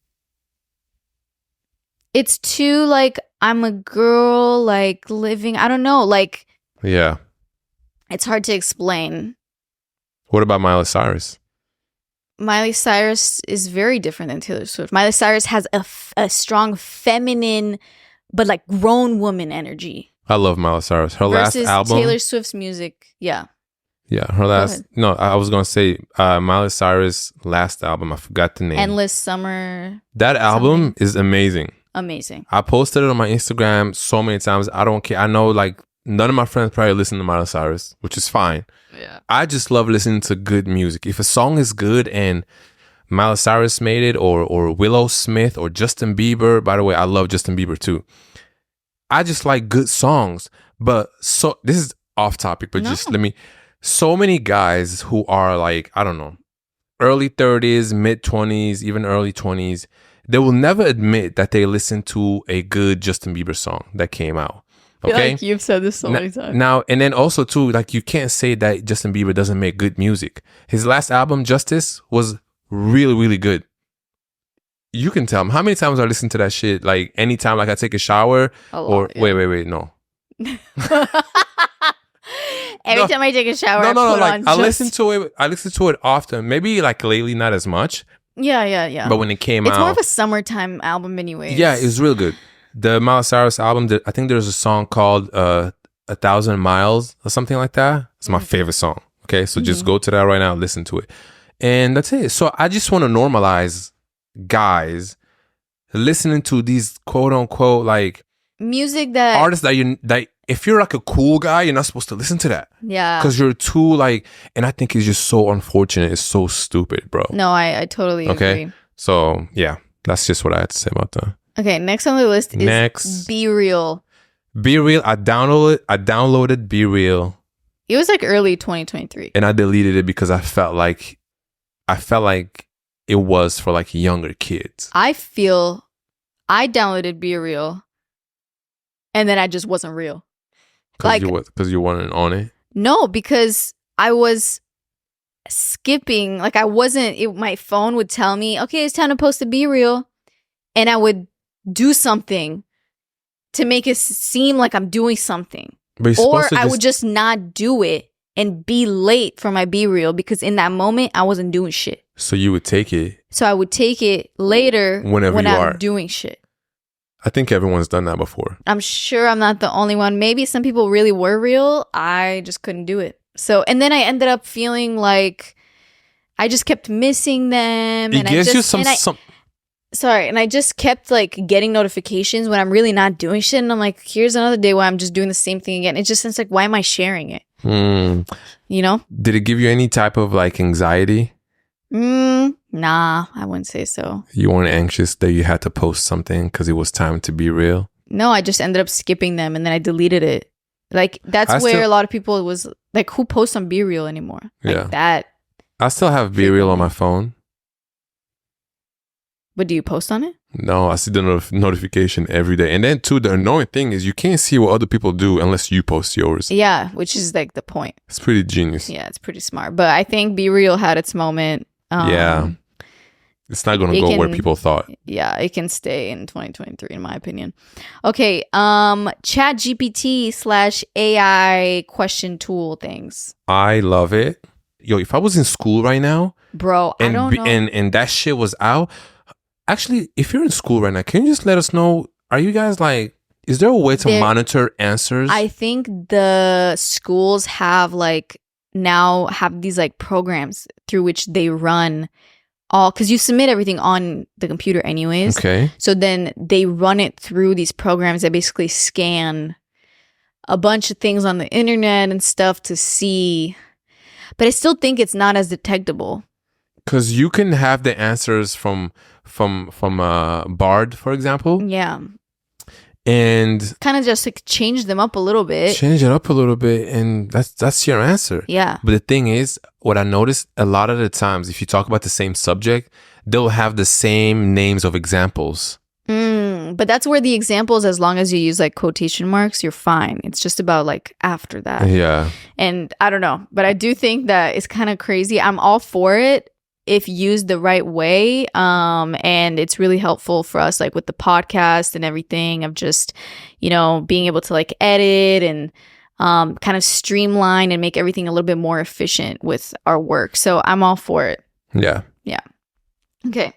It's too like, I'm a girl, like living, I don't know, like. Yeah. It's hard to explain. What about Miley Cyrus? Miley Cyrus is very different than Taylor Swift. Miley Cyrus has a strong feminine, but like grown woman energy. I love Miley Cyrus. Her last album. Taylor Swift's music, yeah. Yeah, her last. No, I was gonna say Miley Cyrus' last album. I forgot the name. Endless Summer. That album is amazing. Amazing. I posted it on my Instagram so many times. I don't care. I know like none of my friends probably listen to Miley Cyrus, which is fine. Yeah. I just love listening to good music. If a song is good and Miley Cyrus made it, or Willow Smith, or Justin Bieber. By the way, I love Justin Bieber too. I just like good songs. But so this is off topic, but just let me. So many guys who are like, I don't know, early 30s, mid 20s, even early 20s, they will never admit that they listened to a good Justin Bieber song that came out. Okay, like you've said this so many times. Now, and then also too, like you can't say that Justin Bieber doesn't make good music. His last album, Justice, was really, really good. You can tell me how many times I listen to that shit. Like anytime, like I take a shower, wait, no. Every time I take a shower, I listen to it. I listen to it often. Maybe like lately, not as much. Yeah. But when it came out, it's more of a summertime album, anyways. Yeah, it was real good. The Miley Cyrus album, I think there's a song called 1,000 Miles or something like that. It's my favorite song. Okay, so just go to that right now, listen to it. And that's it. So I just want to normalize guys listening to these quote unquote like music that artists that if you're like a cool guy, you're not supposed to listen to that. Yeah. Because you're too like, and I think it's just so unfortunate. It's so stupid, bro. No, I totally agree. So yeah, that's just what I had to say about that. Okay, next on the list is Be Real. Be Real. I downloaded Be Real. It was like early 2023. And I deleted it because I felt like it was for like younger kids. I downloaded Be Real and then I just wasn't real. Because you weren't on it. No, because I was skipping. Like I wasn't. My phone would tell me, "Okay, it's time to post a B-reel," and I would do something to make it seem like I'm doing something, or I would just not do it and be late for my B-reel because in that moment I wasn't doing shit. So you would take it. So I would take it later when I'm doing shit. I think everyone's done that before. I'm sure I'm not the only one. Maybe some people really were real. I just couldn't do it. So, and then I ended up feeling like I just kept missing them. It gives you some. Sorry, and I just kept like getting notifications when I'm really not doing shit, and I'm like, here's another day where I'm just doing the same thing again. It just seems like, why am I sharing it? You know? Did it give you any type of like anxiety? Nah, I wouldn't say so. You weren't anxious that you had to post something because it was time to be real? No, I just ended up skipping them and then I deleted it. Like that's where a lot of people was like, who posts on B-reel anymore? Like that. I still have B-reel on my phone. But do you post on it? No, I see the notification every day. And then too, the annoying thing is you can't see what other people do unless you post yours. Yeah, which is like the point. It's pretty genius. Yeah, it's pretty smart. But I think B-reel had its moment. It's not going to go where people thought. Yeah, it can stay in 2023 in my opinion. Okay, ChatGPT/AI question tool things. I love it. Yo, if I was in school right now, bro, I don't know. And that shit was out. Actually, if you're in school right now, can you just let us know, are you guys like, is there a way to monitor answers? I think the schools have like now have these like programs through which they run all, because you submit everything on the computer anyways. Okay. So then they run it through these programs that basically scan a bunch of things on the internet and stuff to see. But I still think it's not as detectable. Because you can have the answers from Bard, for example. Yeah. And kind of just like change them up a little bit. Change it up a little bit, and that's your answer. Yeah. But the thing is, what I noticed a lot of the times, if you talk about the same subject, they'll have the same names of examples. But that's where the examples, as long as you use like quotation marks, you're fine. It's just about like after that. Yeah. And I don't know, but I do think that it's kind of crazy. I'm all for it if used the right way. And it's really helpful for us, like with the podcast and everything, of just, you know, being able to like edit and kind of streamline and make everything a little bit more efficient with our work. So I'm all for it. Yeah. Yeah. Okay.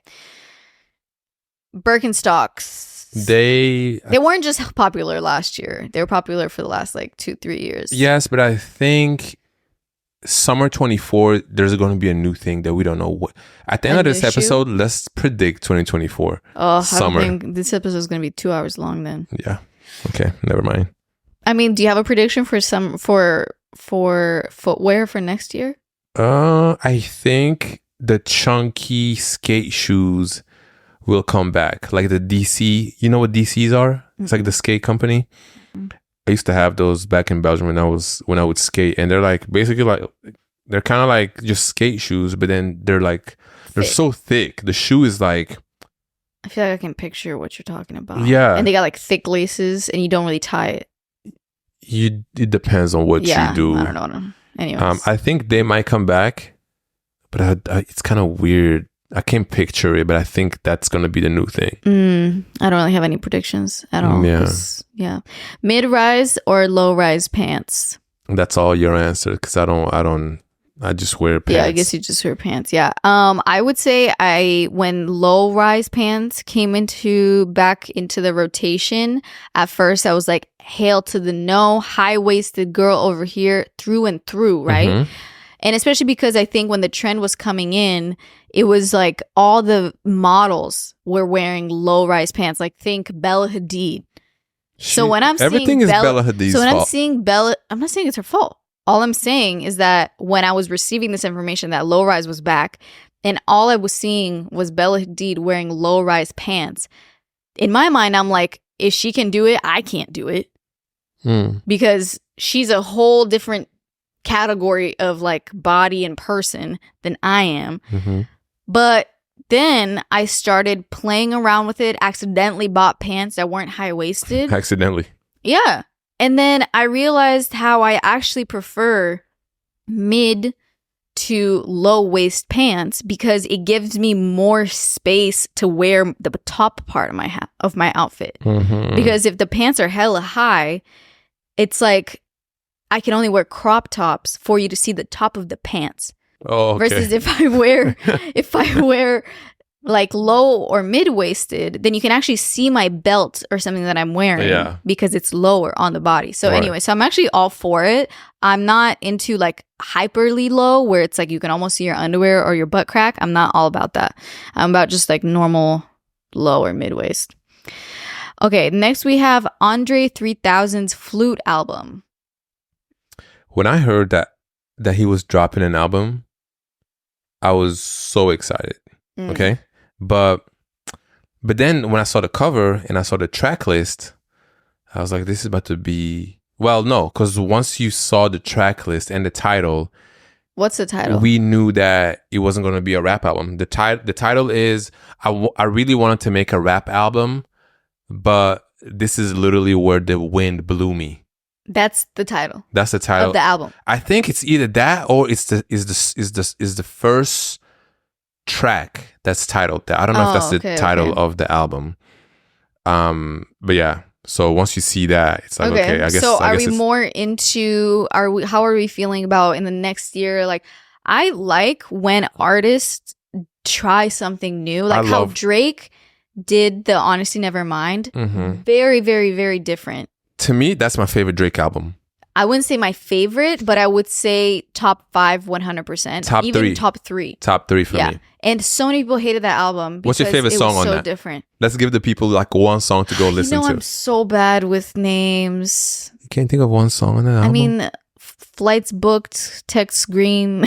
Birkenstocks. They weren't just popular last year. They were popular for the last like 2-3 years. Yes, but I think summer 24, there's going to be a new thing that we don't know what. At the end of this episode, let's predict 2024. Oh, summer. I think this episode is going to be 2 hours long then. Yeah. Okay. Never mind. I mean, do you have a prediction for footwear for next year? I think the chunky skate shoes will come back, like the DC. You know what DCs are? Mm-hmm. It's like the skate company. Mm-hmm. I used to have those back in Belgium when I would skate, and they're like basically like they're kind of like just skate shoes, but then they're so thick. The shoe is like, I feel like I can picture what you're talking about. Yeah, and they got like thick laces, and you don't really tie it. It depends on what you do. I don't know. Anyways, I think they might come back, but it's kind of weird. I can't picture it, but I think that's going to be the new thing. I don't really have any predictions at all. Yeah. Mid-rise or low-rise pants? That's all your answer, because I just wear pants. Yeah, I guess you just wear pants. Yeah. I would say when low-rise pants came back into the rotation, at first I was like, hail to the no, high-waisted girl over here, through and through, right? Mm-hmm. And especially because I think when the trend was coming in, it was like all the models were wearing low-rise pants. Like think Bella Hadid. So when I'm everything is Bella Hadid's fault. I'm seeing Bella, I'm not saying it's her fault. All I'm saying is that when I was receiving this information that low-rise was back, and all I was seeing was Bella Hadid wearing low-rise pants, in my mind, I'm like, if she can do it, I can't do it. Because she's a whole different category of like body and person than I am. Mm-hmm. But then I started playing around with it, accidentally bought pants that weren't high-waisted. Accidentally? Yeah. And then I realized how I actually prefer mid to low waist pants because it gives me more space to wear the top part of my outfit. Because if the pants are hella high, it's like I can only wear crop tops for you to see the top of the pants. Oh, okay. Versus if I wear like low or mid-waisted, then you can actually see my belt or something that I'm wearing because it's lower on the body. So anyway, so I'm actually all for it. I'm not into like hyperly low where it's like you can almost see your underwear or your butt crack. I'm not all about that. I'm about just like normal low or mid-waist. Okay, next we have Andre 3000's Flute album. When I heard that he was dropping an album, I was so excited. Okay? But then when I saw the cover and I saw the track list, I was like, this is about to be... Well, no, because once you saw the track list and the title... What's the title? We knew that it wasn't going to be a rap album. The title is, I really wanted to make a rap album, but this is literally where the wind blew me. That's the title. That's the title of the album. I think it's either that or it's the first track that's titled that. I don't know if that's the title of the album. But yeah. So once you see that, it's like okay. I guess. So are we more into? How are we feeling about in the next year? Like, I like when artists try something new. Like how Drake did the Honesty Nevermind. Very, very, very different. To me, that's my favorite Drake album. I wouldn't say my favorite, but I would say top 5, 100%. Top even 3. Top 3. Top 3 for me. And so many people hated that album. What's your favorite song on that? Different. Let's give the people like one song to go listen to. I'm so bad with names. You can't think of one song on that album? I mean, Flights Booked, Text Green.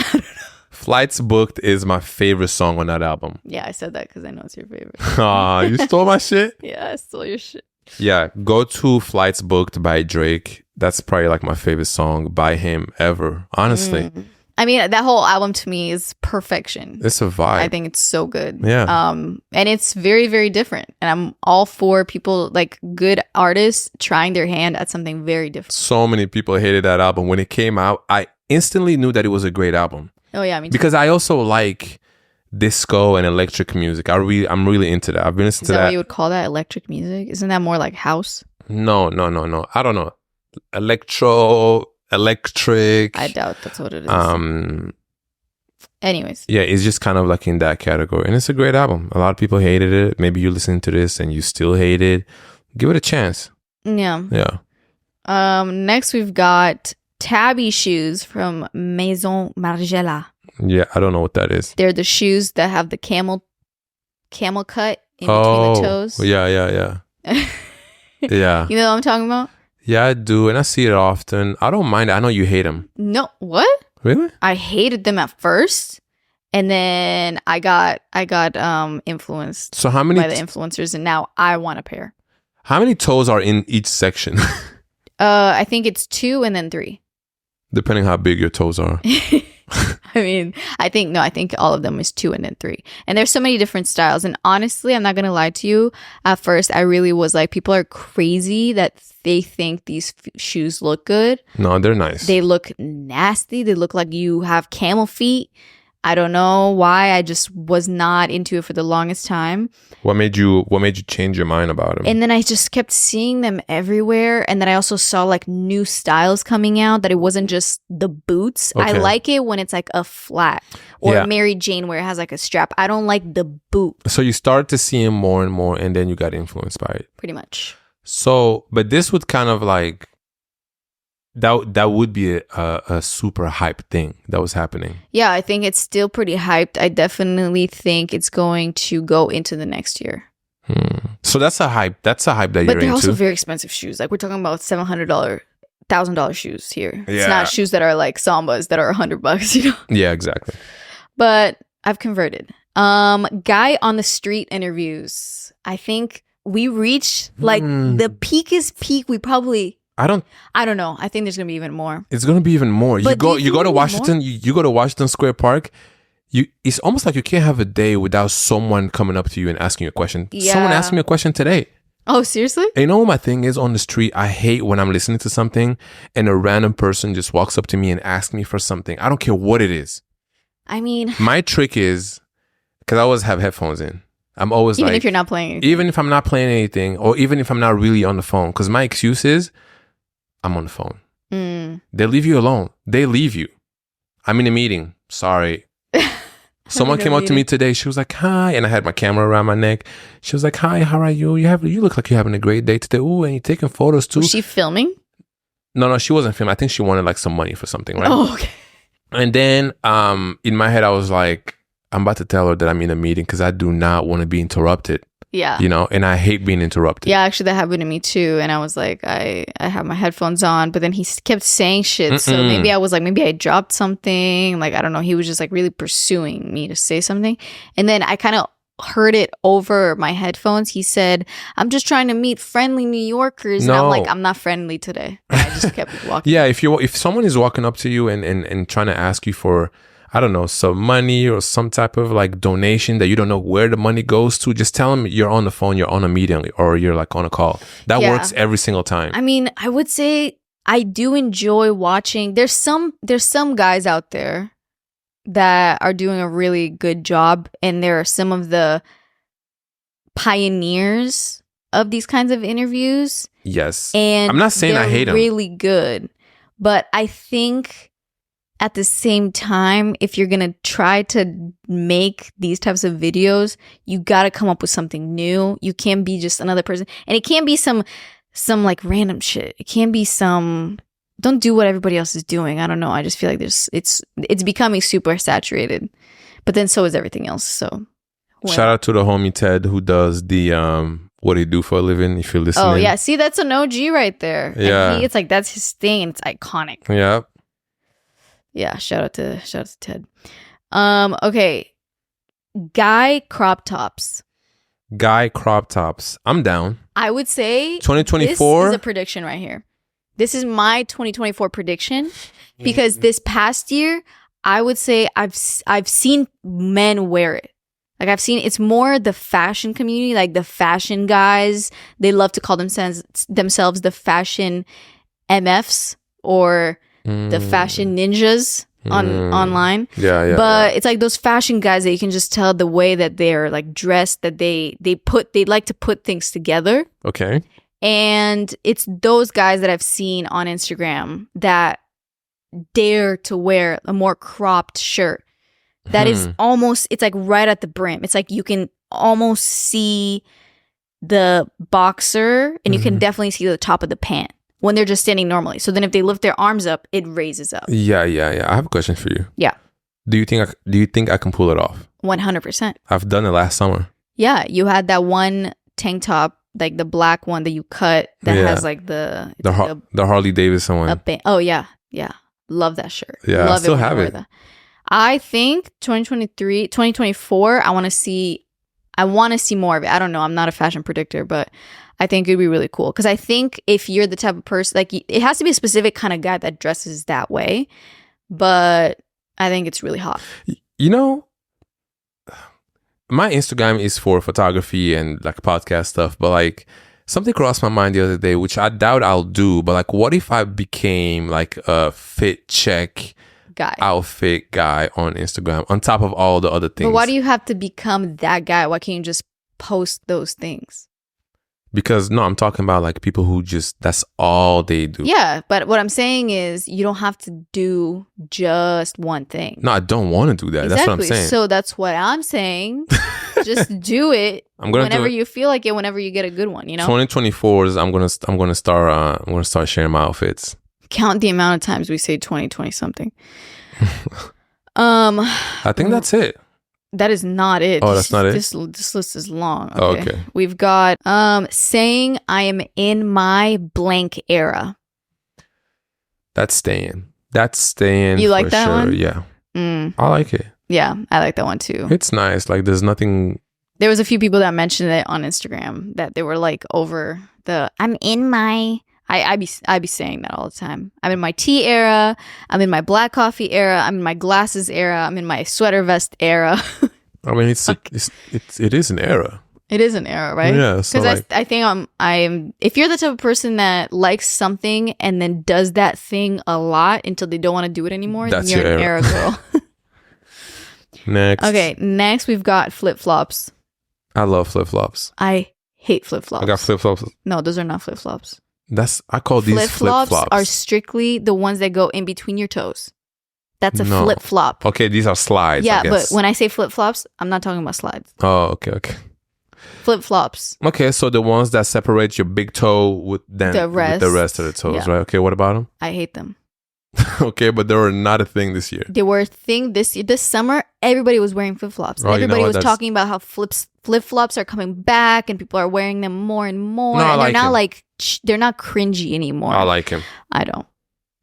Flights Booked is my favorite song on that album. Yeah, I said that because I know it's your favorite. Aw, you stole my shit? Yeah, I stole your shit. Yeah, go to Flights Booked by Drake. That's probably like my favorite song by him ever, honestly. I mean, that whole album to me is perfection. It's a vibe. I think it's so good. Yeah. And it's very, very different. And I'm all for people, like good artists, trying their hand at something very different. So many people hated that album. When it came out, I instantly knew that it was a great album. Oh, yeah, me too. Because I also like disco and electric music. I'm really into that. I've been listening to that. Is that what you would call that, electric music? Isn't that more like house? No. I don't know. Electric. I doubt that's what it is. Anyways. Yeah, it's just kind of like in that category. And it's a great album. A lot of people hated it. Maybe you listen to this and you still hate it. Give it a chance. Yeah. Yeah. Next we've got Tabby shoes from Maison Margiela. Yeah, I don't know what that is. They're the shoes that have the camel cut in between the toes. Yeah. Yeah. You know what I'm talking about? Yeah, I do. And I see it often. I don't mind it. I know you hate them. No. What? Really? I hated them at first. And then I got influenced by the influencers. And now I want a pair. How many toes are in each section? I think it's 2 and then 3. Depending how big your toes are. I mean, I think all of them is 2 and then 3. And there's so many different styles. And honestly, I'm not going to lie to you. At first, I really was like, people are crazy that they think these shoes look good. No, they're nice. They look nasty. They look like you have camel feet. I don't know why. I just was not into it for the longest time. What made you change your mind about them? And then I just kept seeing them everywhere. And then I also saw like new styles coming out that it wasn't just the boots. Okay. I like it when it's like a flat or Mary Jane where it has like a strap. I don't like the boot. So you started to see them more and more and then you got influenced by it. Pretty much. So, but this would kind of like, that would be a super hype thing that was happening. Yeah, I think it's still pretty hyped. I definitely think it's going to go into the next year. So that's a hype. That's a hype that you're into. But they're also very expensive shoes. Like we're talking about $700, $1,000 shoes here. Yeah. It's not shoes that are like Sambas that are $100, you know? Yeah, exactly. But I've converted. Guy on the street interviews. I think we reached like the peakest peak we probably... I don't know. I think there's gonna be even more. It's gonna be even more. But you go to Washington. You go to Washington Square Park. It's almost like you can't have a day without someone coming up to you and asking you a question. Yeah. Someone asked me a question today. Oh, seriously? And you know what my thing is on the street? I hate when I'm listening to something and a random person just walks up to me and asks me for something. I don't care what it is. I mean, My trick is, because I always have headphones in. I'm always even like, if you're not playing anything. even if I'm not playing anything, or even if I'm not really on the phone, because my excuse is, I'm on the phone. They leave you alone. They leave you. I'm in a meeting. Sorry. Someone came up to me today. She was like, "Hi," and I had my camera around my neck. She was like, "Hi, how are you? You look like you're having a great day today. Ooh, and you're taking photos too." Was she filming? No, she wasn't filming. I think she wanted like some money for something, right? Oh, okay. And then in my head, I was like, I'm about to tell her that I'm in a meeting because I do not want to be interrupted. Yeah. You know, and I hate being interrupted. Yeah, actually, that happened to me too. And I was like, I have my headphones on, but then he kept saying shit. So maybe I was like, maybe I dropped something. Like, I don't know. He was just like really pursuing me to say something. And then I kind of heard it over my headphones. He said, "I'm just trying to meet friendly New Yorkers." And I'm like, I'm not friendly today. And I just kept walking. Yeah, if someone is walking up to you and trying to ask you for, I don't know, some money or some type of like donation that you don't know where the money goes to, just tell them you're on the phone, you're on a meeting, or you're like on a call. That works every single time. I mean, I would say I do enjoy watching. There's some guys out there that are doing a really good job, and there are some of the pioneers of these kinds of interviews. Yes. And I'm not saying I hate them. Really good. But I think at the same time, if you're going to try to make these types of videos, you got to come up with something new. You can't be just another person. And it can't be some like random shit. It can't be don't do what everybody else is doing. I don't know. I just feel like it's becoming super saturated. But then so is everything else. So shout out to the homie Ted who does the what he do for a living, if you're listening. Oh yeah, see, that's an OG right there. Yeah. And it's like that's his thing and it's iconic. Yeah. Yeah, shout out to Ted. Okay. Guy crop tops. I'm down. I would say 2024 this is a prediction right here. This is my 2024 prediction because this past year, I would say I've seen men wear it. Like I've seen it's more the fashion community, like the fashion guys. They love to call themselves the fashion MFs or the fashion ninjas online. Yeah. But it's like those fashion guys that you can just tell the way that they're like dressed, that they like to put things together. Okay. And it's those guys that I've seen on Instagram that dare to wear a more cropped shirt. That is almost, it's like right at the brim. It's like you can almost see the boxer and you can definitely see the top of the pant when they're just standing normally. So then if they lift their arms up, it raises up. Yeah. I have a question for you. Yeah. Do you think I can pull it off? 100%. I've done it last summer. Yeah. You had that one tank top, like the black one that you cut that has like the Harley Davidson one. Oh yeah. Love that shirt. Yeah, Love I still have it. That. I think 2024, I want to see more of it. I don't know. I'm not a fashion predictor, but I think it'd be really cool. Because I think if you're the type of person, like it has to be a specific kind of guy that dresses that way. But I think it's really hot. You know, my Instagram is for photography and like podcast stuff, but like something crossed my mind the other day, which I doubt I'll do, but like what if I became like a fit check outfit guy on Instagram on top of all the other things? But why do you have to become that guy? Why can't you just post those things? Because no, I'm talking about like people who that's all they do. Yeah, but what I'm saying is you don't have to do just one thing. No, I don't want to do that. Exactly. That's what I'm saying. So that's what I'm saying. Just do it whenever you feel like it, whenever you get a good one, you know? 2024 is I'm gonna start sharing my outfits. Count the amount of times we say 2020 something. I think that's it. That is not it. Oh, that's not it? This list is long. Okay. Oh, okay. We've got saying I am in my blank era. That's staying. You like that sure. one? Yeah. I like it. Yeah, I like that one too. It's nice. Like there's nothing. There was a few people that mentioned it on Instagram that they were like over the I'm in my. I be saying that all the time. I'm in my tea era. I'm in my black coffee era. I'm in my glasses era. I'm in my sweater vest era. I mean, it is an era. It is an era, right? Yeah, so because like, I think I'm. If you're the type of person that likes something and then does that thing a lot until they don't want to do it anymore, That's then you're your an era. era girl. next. Okay, next we've got flip flops. I love flip flops. I hate flip flops. I got flip flops. No, those are not flip flops. I call these flip Flip-flops flops. are strictly the ones that go in between your toes. That's a No. flip flop. Okay, these are slides. Yeah, I guess. but when I say flip flops, I'm not talking about slides. Oh, okay. Flip flops. Okay, so the ones that separate your big toe with The with the rest of the toes, yeah. right? Okay, what about them? I hate them. Okay, but they were not a thing this year. They were a thing this summer. Everybody was wearing flip flops. Oh, you know Everybody what? was talking about how flip flops are coming back and people are wearing them more and more. No, I and like they're not him. like they're not cringy anymore. I like him. I don't.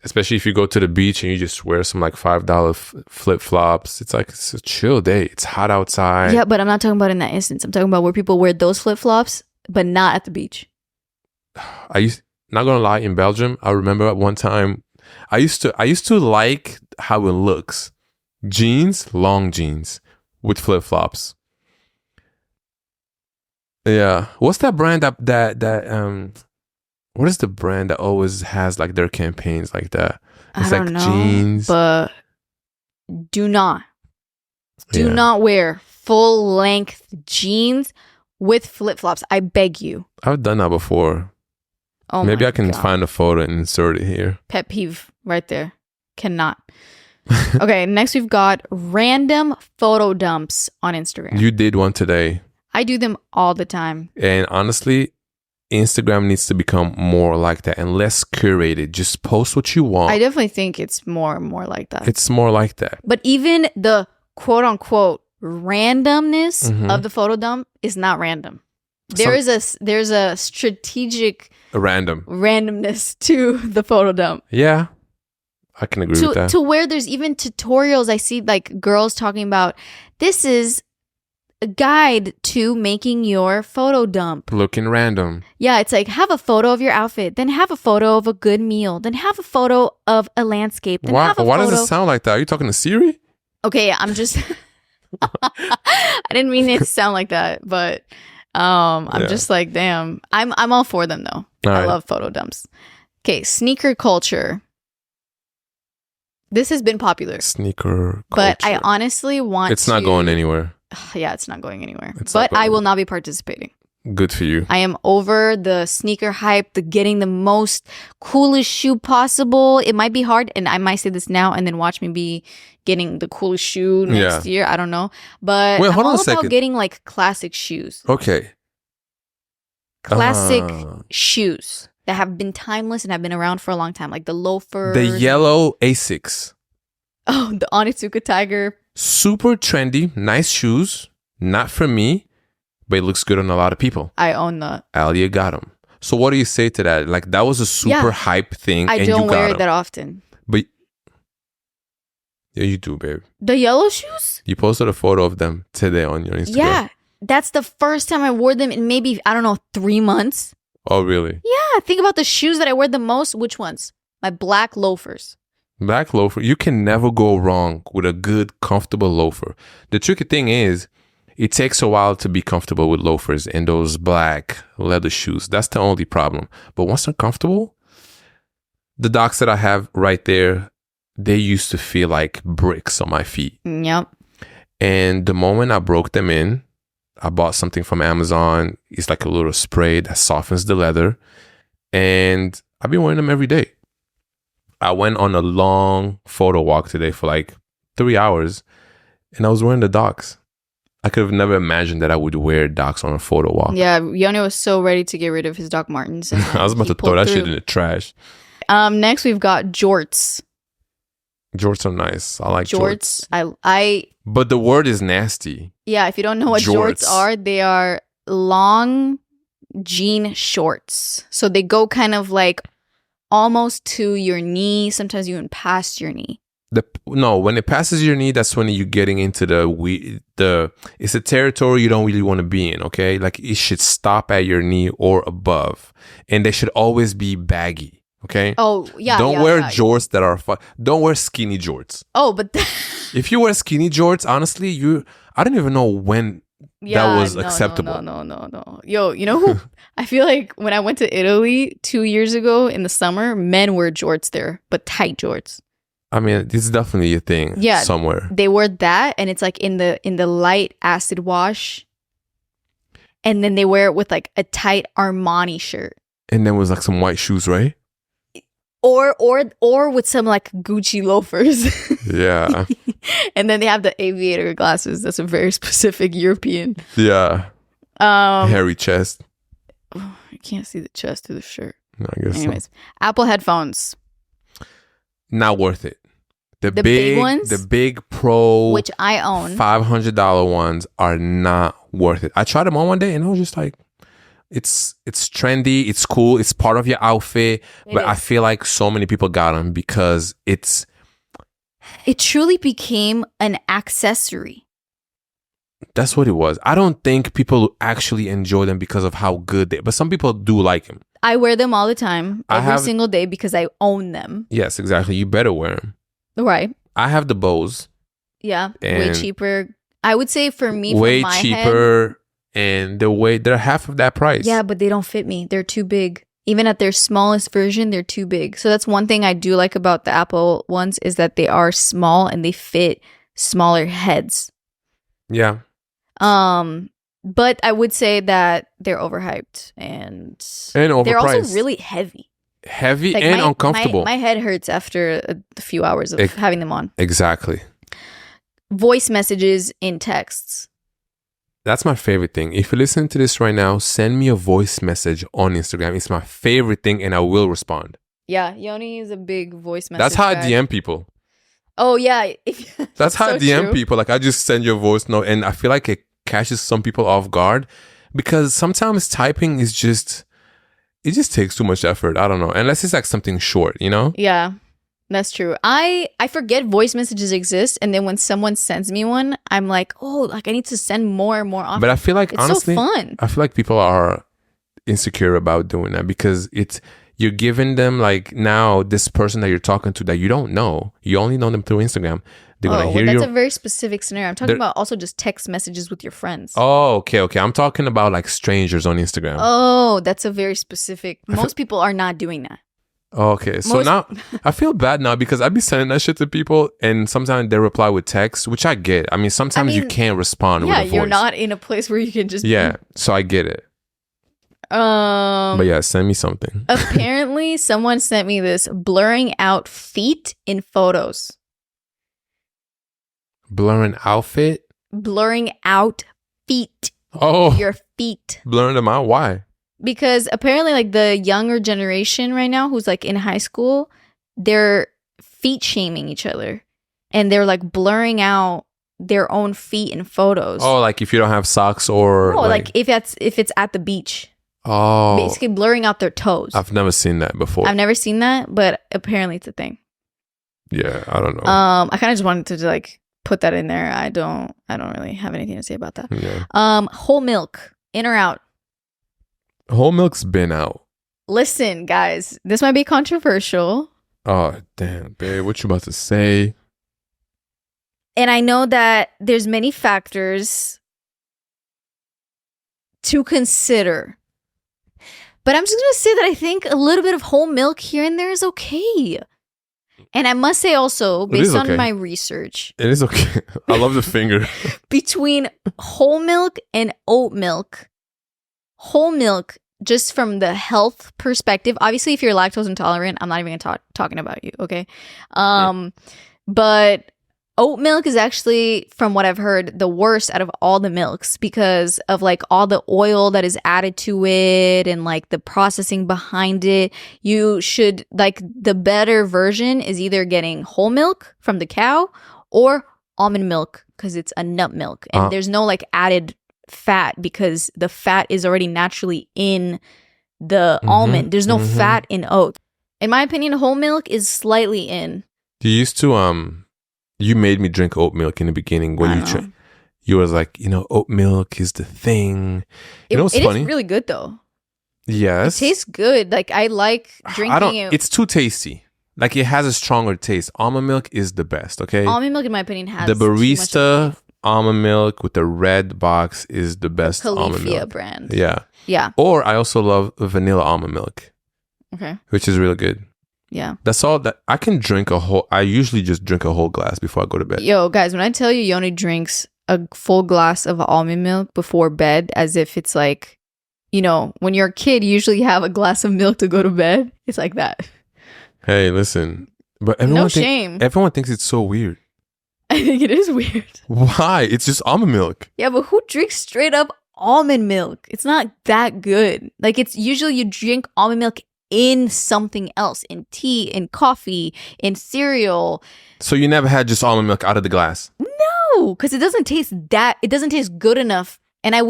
Especially if you go to the beach and you just wear some like $5 flip flops. It's like it's a chill day. It's hot outside. Yeah, but I'm not talking about in that instance. I'm talking about where people wear those flip flops, but not at the beach. Not gonna lie, in Belgium, I remember at one time I used to like how it looks. Jeans, long jeans with flip flops. Yeah. What's that brand what is the brand that always has like their campaigns like that? It's I don't like know, jeans. but do not Yeah. wear full length jeans with flip flops. I beg you. I've done that before. Oh, Maybe my I can God. find a photo and insert it here. Pet peeve right there. Cannot. Okay, next we've got random photo dumps on Instagram. You did one today. I do them all the time. And honestly, Instagram needs to become more like that and less curated. Just post what you want. I definitely think it's more and more like that. It's more like that. But even the quote unquote randomness Mhm. of the photo dump is not random. There's a strategic Random. randomness to the photo dump. Yeah. I can agree with that. To where there's even tutorials. I see like girls talking about this is a guide to making your photo dump. Looking random. Yeah, it's like have a photo of your outfit, then have a photo of a good meal, then have a photo of a landscape. Then Why have a does photo- it sound like that? Are you talking to Siri? Okay, I'm just I didn't mean it to sound like that, but I'm Yeah. just like, damn. I'm all for them though. All I right. love photo dumps. Okay, sneaker culture. This has been popular, Sneaker but I culture. honestly want It's not to- going anywhere. Yeah, it's not going anywhere. It's not But I going will not be participating. Good for you. I am over the sneaker hype, the getting the most coolest shoe possible. It might be hard, and I might say this now and then watch me be getting the coolest shoe next year. I don't know. But Wait, I'm hold on all a second. about getting like classic shoes. Okay. Classic Uh, shoes that have been timeless and have been around for a long time. Like the loafers. The yellow Asics. Oh, the Onitsuka Tiger. Super trendy, nice shoes. Not for me, but it looks good on a lot of people. I own that. Alia got them. So what do you say to that? Like that was a super Yeah. hype thing, I and don't you wear got it them. that often. But yeah, you do, babe. The yellow shoes? You posted a photo of them today on your Instagram. Yeah. That's the first time I wore them in maybe, I don't know, 3 months. Oh, really? Yeah, think about the shoes that I wear the most. Which ones? My black loafers. Black loafer. You can never go wrong with a good, comfortable loafer. The tricky thing is, it takes a while to be comfortable with loafers and those black leather shoes. That's the only problem. But once they're comfortable, the docs that I have right there, they used to feel like bricks on my feet. Yep. And the moment I broke them in, I bought something from Amazon. It's like a little spray that softens the leather. And I've been wearing them every day. I went on a long photo walk today for like 3 hours. And I was wearing the docs. I could have never imagined that I would wear docs on a photo walk. Yeah, Yoni was so ready to get rid of his Doc Martens. And I was about he to throw pulled that shit through. in the trash. Next, we've got jorts. Jorts are nice. I like jorts. I But the word is nasty. yeah, if you don't know what jorts Jorts. are, they are long jean shorts. So they go kind of like almost to your knee, sometimes even past your knee. No, when it passes your knee, that's when you're getting into the it's a territory you don't really want to be in, okay? Like it should stop at your knee or above. And they should always be baggy, okay? Oh, yeah. Don't yeah, wear yeah. jorts that are don't wear skinny jorts. Oh, but If you wear skinny jorts, honestly, I don't even know when Yeah, was no, acceptable. No. Yo, you know who? I feel like when I went to Italy 2 years ago in the summer, men wear jorts there, but tight jorts. I mean, it's definitely a thing Yeah, somewhere. they wear that, and it's like in the light acid wash, and then they wear it with like a tight Armani shirt, And then with like some white shoes, right? or with some like Gucci loafers. Yeah. And then they have the aviator glasses. That's a very specific European. Yeah. Hairy chest. I can't see the chest through the shirt. No, I guess Anyways, Apple headphones, not worth it. The big ones? The big Pro, which I own. $500 ones are not worth it. I tried them on one day and I was just like, it's trendy, it's cool, it's part of your outfit, but I feel like so many people got them because it truly became an accessory. That's what it was. I don't think people actually enjoy them because of how good but some people do like them. I wear them all the time, every single day, because I own them. Yes, exactly. You better wear them. Right. I have the Bose. Yeah, way cheaper. I would say for me, way for my cheaper. Head, and they're half of that price. Yeah, but they don't fit me. They're too big. Even at their smallest version, they're too big. So that's one thing I do like about the Apple ones is that they are small and they fit smaller heads. Yeah. But I would say that they're overhyped and overpriced. They're also really heavy. Heavy like and uncomfortable. My head hurts after a few hours of having them on. Exactly. Voice messages in texts. That's my favorite thing. If you listen to this right now, send me a voice message on Instagram. It's my favorite thing and I will respond. Yeah, Yoni is a big voice message That's how guy. I DM people. Oh, yeah. That's how so I DM true. people. Like I just send you a voice note and I feel like it catches some people off guard because sometimes typing is just, it just takes too much effort. I don't know. Unless it's like something short, you know? Yeah. That's true. I forget voice messages exist, and then when someone sends me one, I'm like, oh, like I need to send more and more often. But I feel like it's honestly, so fun. I feel like people are insecure about doing that because you're giving them like now this person that you're talking to that you don't know, you only know them through Instagram. They're gonna hear that's a very specific scenario. I'm talking about also just text messages with your friends. Oh, okay. I'm talking about like strangers on Instagram. Oh, that's a very specific. Most people are not doing that. Okay, so now I feel bad now because I be sending that shit to people and sometimes they reply with text, which I get. I mean, sometimes you can't respond with a voice. Yeah, you're not in a place where you can just... Yeah, so I get it. But yeah, send me something. Apparently, someone sent me this blurring out feet in photos. Blurring outfit? Blurring out feet. Oh. Your feet. Blurring them out? Why? Because apparently like the younger generation right now who's like in high school, they're feet shaming each other and they're like blurring out their own feet in photos. Oh, like if you don't have socks or no, like if it's at the beach. Oh. Basically blurring out their toes. I've never seen that before. I've never seen that, but apparently it's a thing. Yeah, I don't know. I kind of just wanted to like put that in there. I don't really have anything to say about that. Yeah. Whole milk, in or out? Whole milk's been out. Listen, guys, this might be controversial. Oh, damn, babe. What you about to say? And I know that there's many factors to consider. But I'm just going to say that I think a little bit of whole milk here and there is okay. And I must say also, based on my research. It is okay. I love the finger. Between whole milk and oat milk, whole milk, just from the health perspective, obviously if you're lactose intolerant, I'm not even talking about you, okay? But oat milk is actually, from what I've heard, the worst out of all the milks because of like all the oil that is added to it and like the processing behind it. You should, like, the better version is either getting whole milk from the cow or almond milk because it's a nut milk and there's no like added fat because the fat is already naturally in the almond. There's no fat in oat. In my opinion, whole milk is slightly in. You used to you made me drink oat milk in the beginning when you was like, oat milk is the thing. You know what's funny? It is really good though. Yes. It tastes good. Like I like drinking it. It's too tasty. Like it has a stronger taste. Almond milk is the best, okay? Almond milk in my opinion has the barista almond milk with the red box is the best almond Califia milk. brand. Yeah. Yeah. Or I also love vanilla almond milk, Okay. which is really good. Yeah. That's all that I can drink I usually just drink a whole glass before I go to bed. Yo, guys, when I tell you Yoni drinks a full glass of almond milk before bed, as if it's like, you know, when you're a kid, you usually have a glass of milk to go to bed. It's like that. Hey, listen. But Shame. Everyone thinks it's so weird. I think it is weird. Why? It's just almond milk. Yeah, but who drinks straight up almond milk? It's not that good. Like, it's usually you drink almond milk in something else, in tea, in coffee, in cereal. So you never had just almond milk out of the glass? No, because it doesn't taste good enough. And I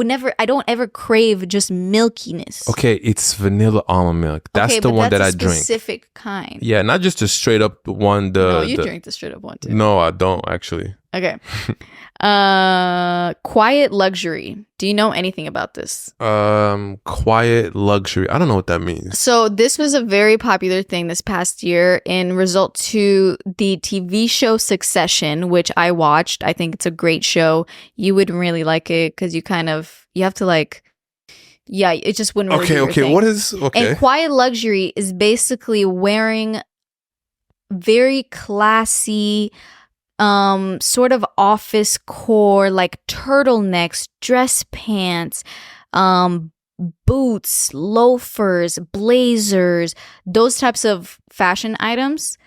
don't ever crave just milkiness. Okay, it's vanilla almond milk. That's the one that I drink. Specific kind. Yeah, not just a straight up one. No, you drink the straight up one too. No, I don't actually. Okay. Quiet luxury. Do you know anything about this? Quiet luxury. I don't know what that means. So this was a very popular thing this past year in result to the TV show Succession, which I watched. I think it's a great show. You wouldn't really like it because you have to like, yeah, it just wouldn't really be your thing. What is, okay. And quiet luxury is basically wearing very classy, sort of office core, like turtlenecks, dress pants, boots, loafers, blazers, those types of fashion items,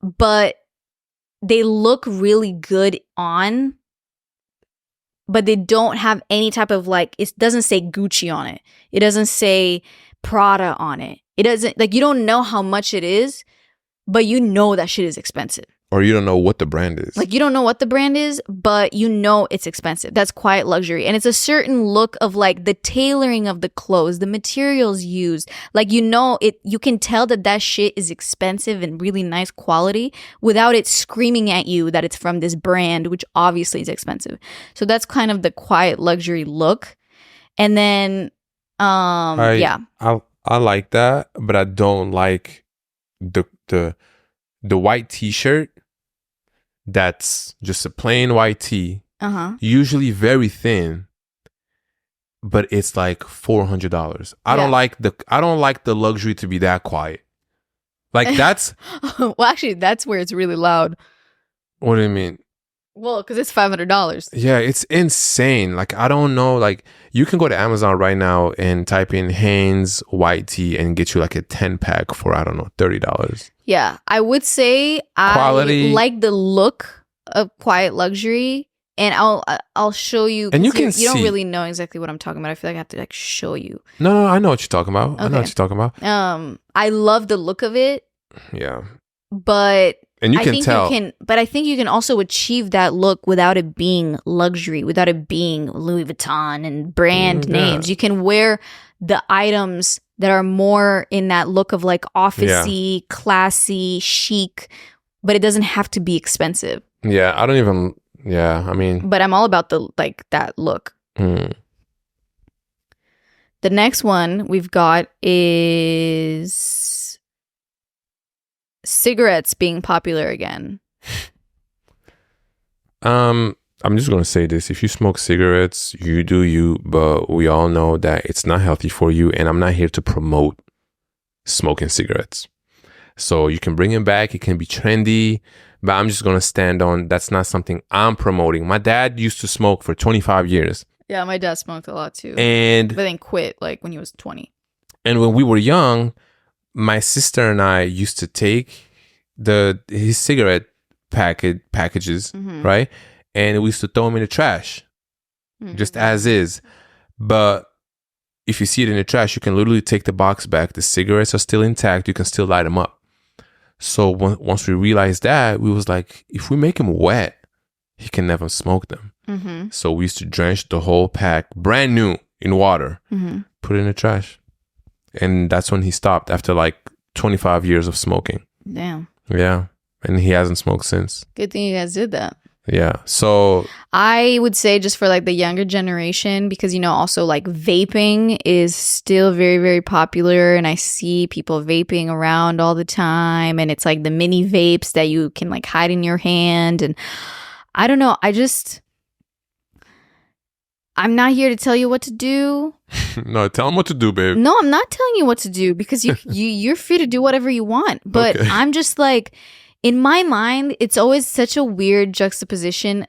but they look really good on, but they don't have any type of like, it doesn't say Gucci on it. It doesn't say Prada on it. It doesn't, like, you don't know how much it is, but you know that shit is expensive. Or you don't know what the brand is. Like, you don't know what the brand is, but you know it's expensive. That's quiet luxury. And it's a certain look of like the tailoring of the clothes, the materials used. Like, you know, you can tell that shit is expensive and really nice quality without it screaming at you that it's from this brand, which obviously is expensive. So that's kind of the quiet luxury look. And then, yeah. I like that, but I don't like the white t-shirt that's just a plain white tee, usually very thin, but it's like $400. I don't like the luxury to be that quiet. Like, that's well, actually, that's where it's really loud. What do you mean? Well, because it's $500. Yeah, it's insane. Like, I don't know. Like, you can go to Amazon right now and type in Hanes white tee and get you like a 10-pack for, I don't know, $30. Yeah, I would say Quality. I like the look of quiet luxury, and I'll show you. And you you don't really know exactly what I'm talking about. I feel like I have to like show you. No, I know what you're talking about. Okay. I know what you're talking about. I love the look of it. Yeah. But and I think you can also achieve that look without it being luxury, without it being Louis Vuitton and brand names. You can wear the items that are more in that look of like officey, classy, chic, but it doesn't have to be expensive. Yeah, I don't even. Yeah, I mean, but I'm all about the like that look. The next one we've got is cigarettes being popular again. I'm just gonna say this: if you smoke cigarettes, you do you, but we all know that it's not healthy for you. And I'm not here to promote smoking cigarettes. So you can bring it back; it can be trendy, but I'm just gonna stand on that's not something I'm promoting. My dad used to smoke for 25 years. Yeah, my dad smoked a lot too, but then quit like when he was 20. And when we were young, my sister and I used to take his cigarette packages, right? And we used to throw them in the trash, just as is. But if you see it in the trash, you can literally take the box back. The cigarettes are still intact. You can still light them up. So once we realized that, we was like, if we make him wet, he can never smoke them. So we used to drench the whole pack, brand new, in water, put it in the trash. And that's when he stopped after like 25 years of smoking. Damn. Yeah. And he hasn't smoked since. Good thing you guys did that. Yeah. So I would say just for like the younger generation, because, you know, also like vaping is still very, very popular. And I see people vaping around all the time. And it's like the mini vapes that you can like hide in your hand. And I don't know. I just I'm not here to tell you what to do. No, tell them what to do, babe. No, I'm not telling you what to do because you're free to do whatever you want. But Okay. I'm just like, in my mind, it's always such a weird juxtaposition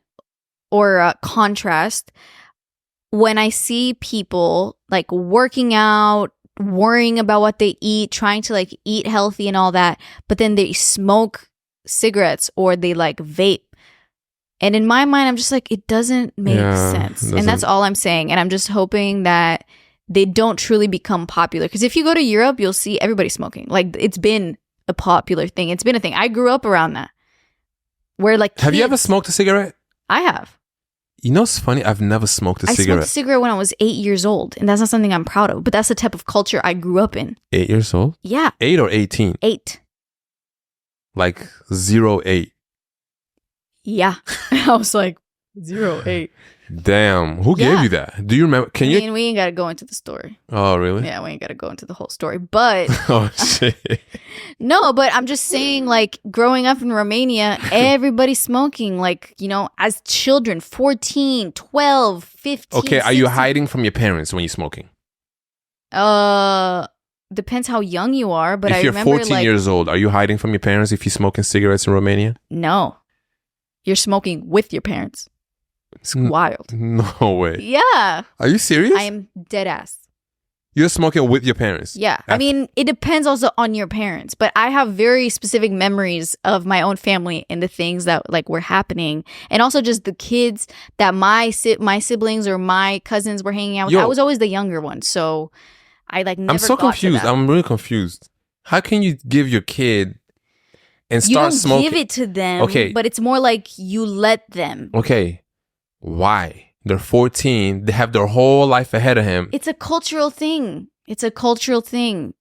or a contrast when I see people like working out, worrying about what they eat, trying to like eat healthy and all that, but then they smoke cigarettes or they like vape. And in my mind, I'm just like, it doesn't make sense. And that's all I'm saying. And I'm just hoping that they don't truly become popular. Because if you go to Europe, you'll see everybody smoking. Like, it's been a popular thing. It's been a thing. I grew up around that. Where like Have you ever smoked a cigarette? I have. You know, it's funny. I've never smoked a I cigarette. smoked a cigarette when I was 8 years old. And that's not something I'm proud of. But that's the type of culture I grew up in. 8 years old? Yeah. 8 or 18? 8. Like 08. Yeah. I was like, 08. Damn. Who gave you that? Do you remember? I mean, we ain't got to go into the story. Oh, really? Yeah, we ain't got to go into the whole story. But Oh, shit. no, but I'm just saying, like, growing up in Romania, everybody's smoking, like, you know, as children, 14, 12, 15. Okay, are you hiding from your parents when you're smoking? Depends how young you are, but if I you're remember 14 like, years old, are you hiding from your parents if you're smoking cigarettes in Romania? no, you're smoking with your parents. It's wild. No way. Yeah. Are you serious? I am dead ass. You're smoking with your parents? Yeah. I mean, it depends also on your parents, but I have very specific memories of my own family and the things that like were happening. And also just the kids that my siblings or my cousins were hanging out with. I was always the younger one. So I like never I'm so confused. I'm really confused. How can you give your kid and start smoking? You don't give it to them, okay, but it's more like you let them. Okay. Why? They're 14. They have their whole life ahead of him. It's a cultural thing. It's a cultural thing.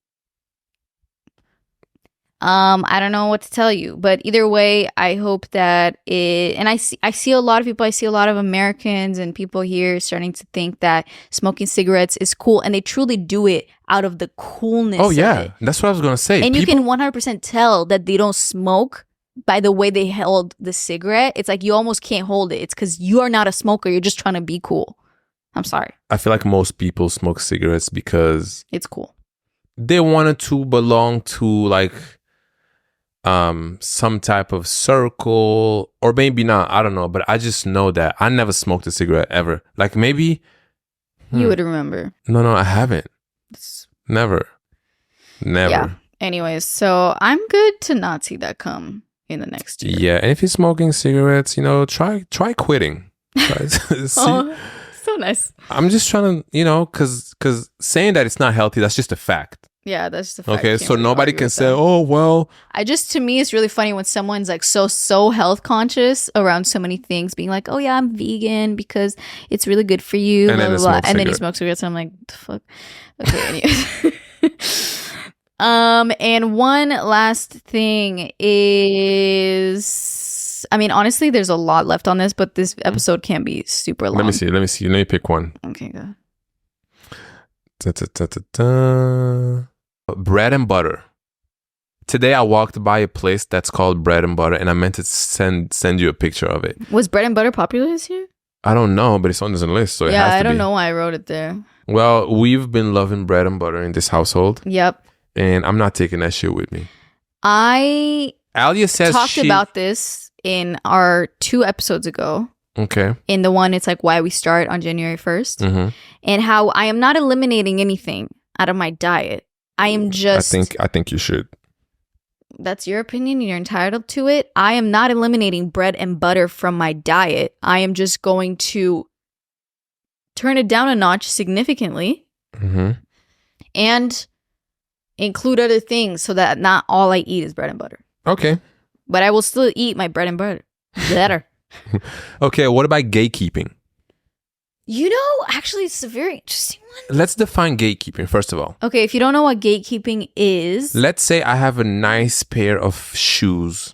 I don't know what to tell you, but either way, I hope that it, and I see a lot of people, I see a lot of Americans and people here starting to think that smoking cigarettes is cool, and they truly do it out of the coolness of it. That's what I was going to say. And you can 100% tell that they don't smoke by the way they held the cigarette. It's like you almost can't hold it. It's because you are not a smoker. You're just trying to be cool. I'm sorry. I feel like most people smoke cigarettes because it's cool. They wanted to belong to like some type of circle, or maybe not. I don't know. But I just know that I never smoked a cigarette ever. Like maybe you would remember. No, I haven't. Never. Yeah. Anyways, so I'm good to not see that come in the next year. Yeah, and if you're smoking cigarettes, you know, try quitting. Oh, so nice. I'm just trying to, you know, because saying that it's not healthy, that's just a fact. Yeah, that's just a fact. Okay, so nobody can say, oh, well. To me, it's really funny when someone's like so health conscious around so many things, being like, oh yeah, I'm vegan because it's really good for you, and blah, then, blah, blah. And then he smokes cigarettes, and I'm like, the fuck? Okay, anyways. And one last thing is, I mean, honestly, there's a lot left on this, but this episode can be super long. Let me see. Let me pick one. Okay, go. Bread and butter. Today I walked by a place that's called Bread and Butter, and I meant to send you a picture of it. Was bread and butter popular this year? I don't know, but it's on this list, so it has to be. Yeah, I don't know why I wrote it there. Well, we've been loving bread and butter in this household. Yep. And I'm not taking that shit with me. Alia says talked about this in our 2 episodes ago. Okay. In the one, it's like why we start on January 1st. Mm-hmm. And how I am not eliminating anything out of my diet. I am just... I think you should. That's your opinion. You're entitled to it. I am not eliminating bread and butter from my diet. I am just going to turn it down a notch significantly. Mm-hmm. And include other things so that not all I eat is bread and butter. Okay. But I will still eat my bread and butter. Better. Okay, what about gatekeeping? You know, actually, it's a very interesting one. Let's define gatekeeping, first of all. Okay, if you don't know what gatekeeping is... Let's say I have a nice pair of shoes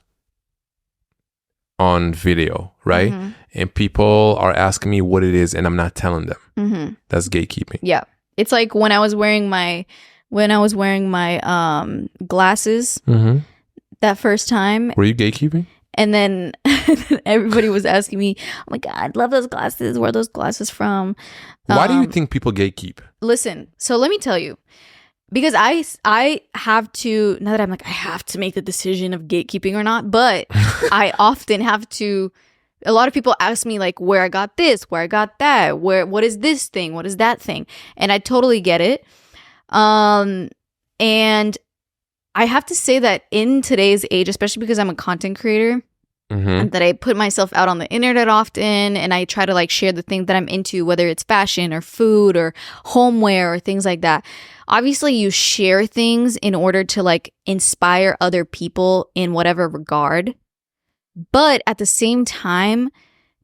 on video, right? Mm-hmm. And people are asking me what it is, and I'm not telling them. Mm-hmm. That's gatekeeping. Yeah. It's like when I was wearing my glasses that first time. Were you gatekeeping? And then Everybody was asking me, oh my God, I love those glasses. Where are those glasses from? Why do you think people gatekeep? Listen, so let me tell you. Because I have to, now that I'm like, I have to make the decision of gatekeeping or not, but I often have to, a lot of people ask me like where I got this, where I got that, what is this thing, what is that thing? And I totally get it. And I have to say that in today's age, especially because I'm a content creator, and that I put myself out on the internet often, and I try to like share the things that I'm into, whether it's fashion or food or homeware or things like that. Obviously, you share things in order to like inspire other people in whatever regard. But at the same time,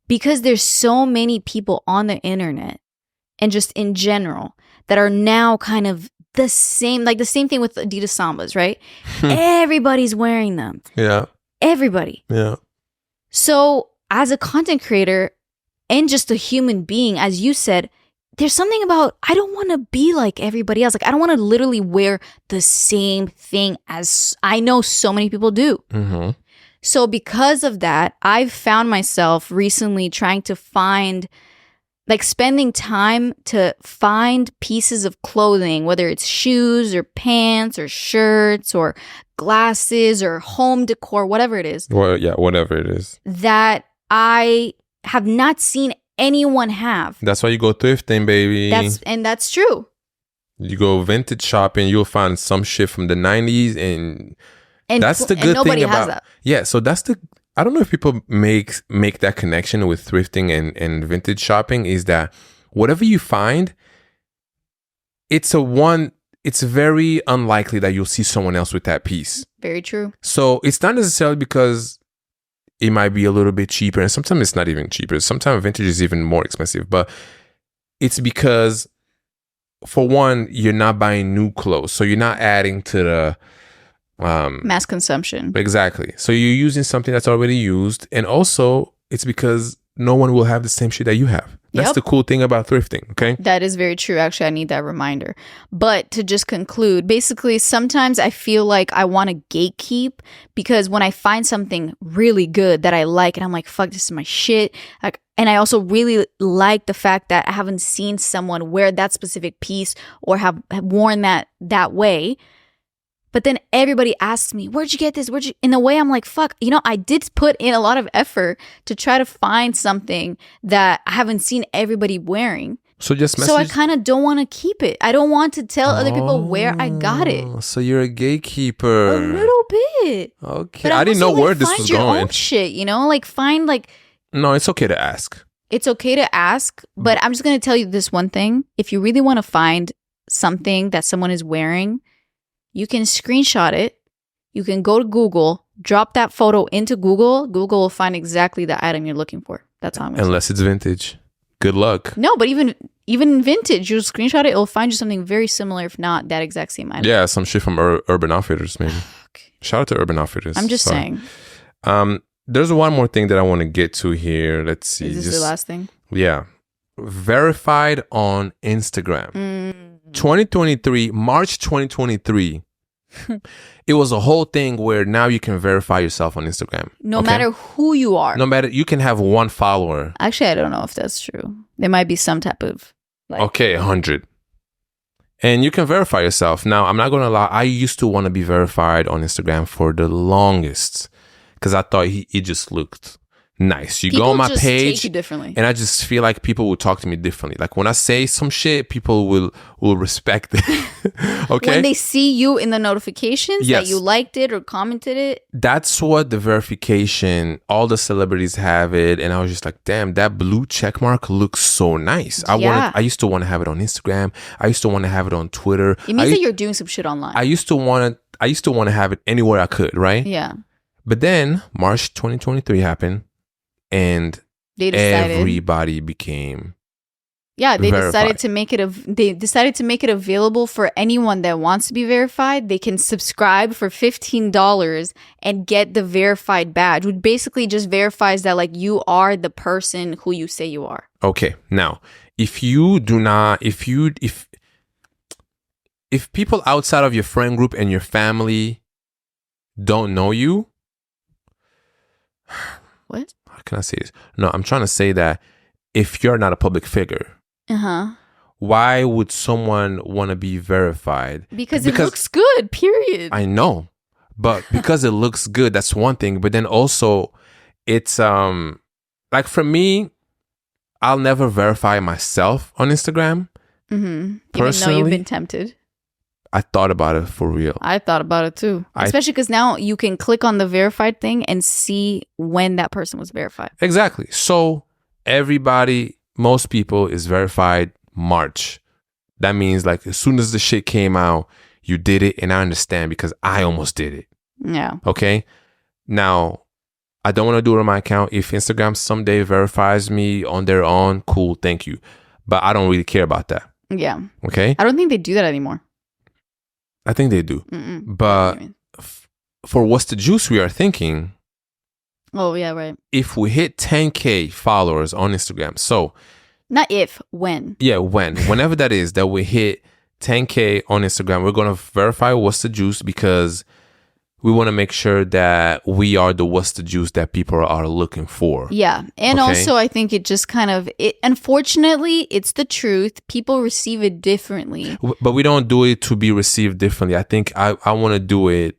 because there's so many people on the internet and just in general that are now kind of the same, like the same thing with Adidas Sambas, right? Everybody's wearing them. Yeah. Everybody. Yeah. So as a content creator and just a human being, as you said, there's something about, I don't want to be like everybody else. Like, I don't want to literally wear the same thing as I know so many people do. So because of that, I've found myself recently trying to find, like spending time to find pieces of clothing, whether it's shoes or pants or shirts or glasses or home decor, whatever it is. Well, yeah, whatever it is. That I have not seen anyone have. That's why you go thrifting, baby. That's true. You go vintage shopping, you'll find some shit from the 90s and that's the good thing about that. Yeah, so that's the, I don't know if people make that connection with thrifting and vintage shopping, is that whatever you find, it's very unlikely that you'll see someone else with that piece. Very true. So it's not necessarily because it might be a little bit cheaper, and sometimes it's not even cheaper. Sometimes vintage is even more expensive, but it's because, for one, you're not buying new clothes, so you're not adding to the mass consumption. Exactly. So you're using something that's already used, and also it's because no one will have the same shit that you have. That's the cool thing about thrifting, okay? That is very true. Actually, I need that reminder. But to just conclude, basically, sometimes I feel like I want to gatekeep, because when I find something really good that I like, and I'm like, fuck, this is my shit. Like, and I also really like the fact that I haven't seen someone wear that specific piece or have worn that way. But then everybody asks me, where'd you get this? In a way, I'm like, fuck, I did put in a lot of effort to try to find something that I haven't seen everybody wearing. So I kind of don't want to keep it. I don't want to tell other people where I got it. So you're a gatekeeper. A little bit. Okay. I didn't know where this was going. Find your own shit, like find like. No, it's okay to ask. It's okay to ask, but I'm just going to tell you this one thing. If you really want to find something that someone is wearing, you can screenshot it. You can go to Google, drop that photo into Google. Google will find exactly the item you're looking for. That's how I'm going to Unless it's vintage. Good luck. No, but even vintage, you screenshot it, it'll find you something very similar, if not that exact same item. Yeah, some shit from Urban Outfitters, maybe. Okay. Shout out to Urban Outfitters. I'm just saying. There's one more thing that I want to get to here. Let's see. Is this the last thing? Yeah. Verified on Instagram. 2023, March 2023. It was a whole thing where now you can verify yourself on Instagram. No matter who you are. No matter, you can have one follower. Actually, I don't know if that's true. There might be some type of 100. And you can verify yourself. Now, I'm not going to lie. I used to want to be verified on Instagram for the longest, because I thought it just looked nice. You people go on my just page, take you differently. and I just feel like people will talk to me differently. Like when I say some shit, people will respect it. Okay, when they see you in the notifications that you liked it or commented it. That's what the verification. All the celebrities have it, and I was just like, damn, that blue check mark looks so nice. I used to want to have it on Instagram. I used to want to have it on Twitter. It means that you're doing some shit online. I used to want to have it anywhere I could, right? Yeah. But then March 2023 happened. And everybody became verified. They decided to make it available for anyone that wants to be verified. They can subscribe for $15 and get the verified badge, which basically just verifies that like you are the person who you say you are. Okay. Now, if people outside of your friend group and your family don't know you, What? How can I say this? No, I'm trying to say that if you're not a public figure, why would someone want to be verified? Because it looks good, period. I know. But because it looks good, that's one thing. But then also, it's like for me, I'll never verify myself on Instagram. Even Personally, though you've been tempted. I thought about it for real. I thought about it too. Especially because now you can click on the verified thing and see when that person was verified. Exactly. So everybody, most people is verified March. That means like as soon as the shit came out, you did it. And I understand because I almost did it. Yeah. Okay. Now, I don't want to do it on my account. If Instagram someday verifies me on their own, cool, thank you. But I don't really care about that. Yeah. Okay. I don't think they do that anymore. I think they do. But for What's the Juice, we are thinking. Oh, yeah, right. If we hit 10K followers on Instagram. So. Not if, when. Yeah, when. Whenever that is, that we hit 10K on Instagram, we're going to verify What's the Juice because we want to make sure that we are the What's the Juice that people are looking for. Yeah. And also, I think it just kind of, unfortunately, it's the truth. People receive it differently. But we don't do it to be received differently. I think I want to do it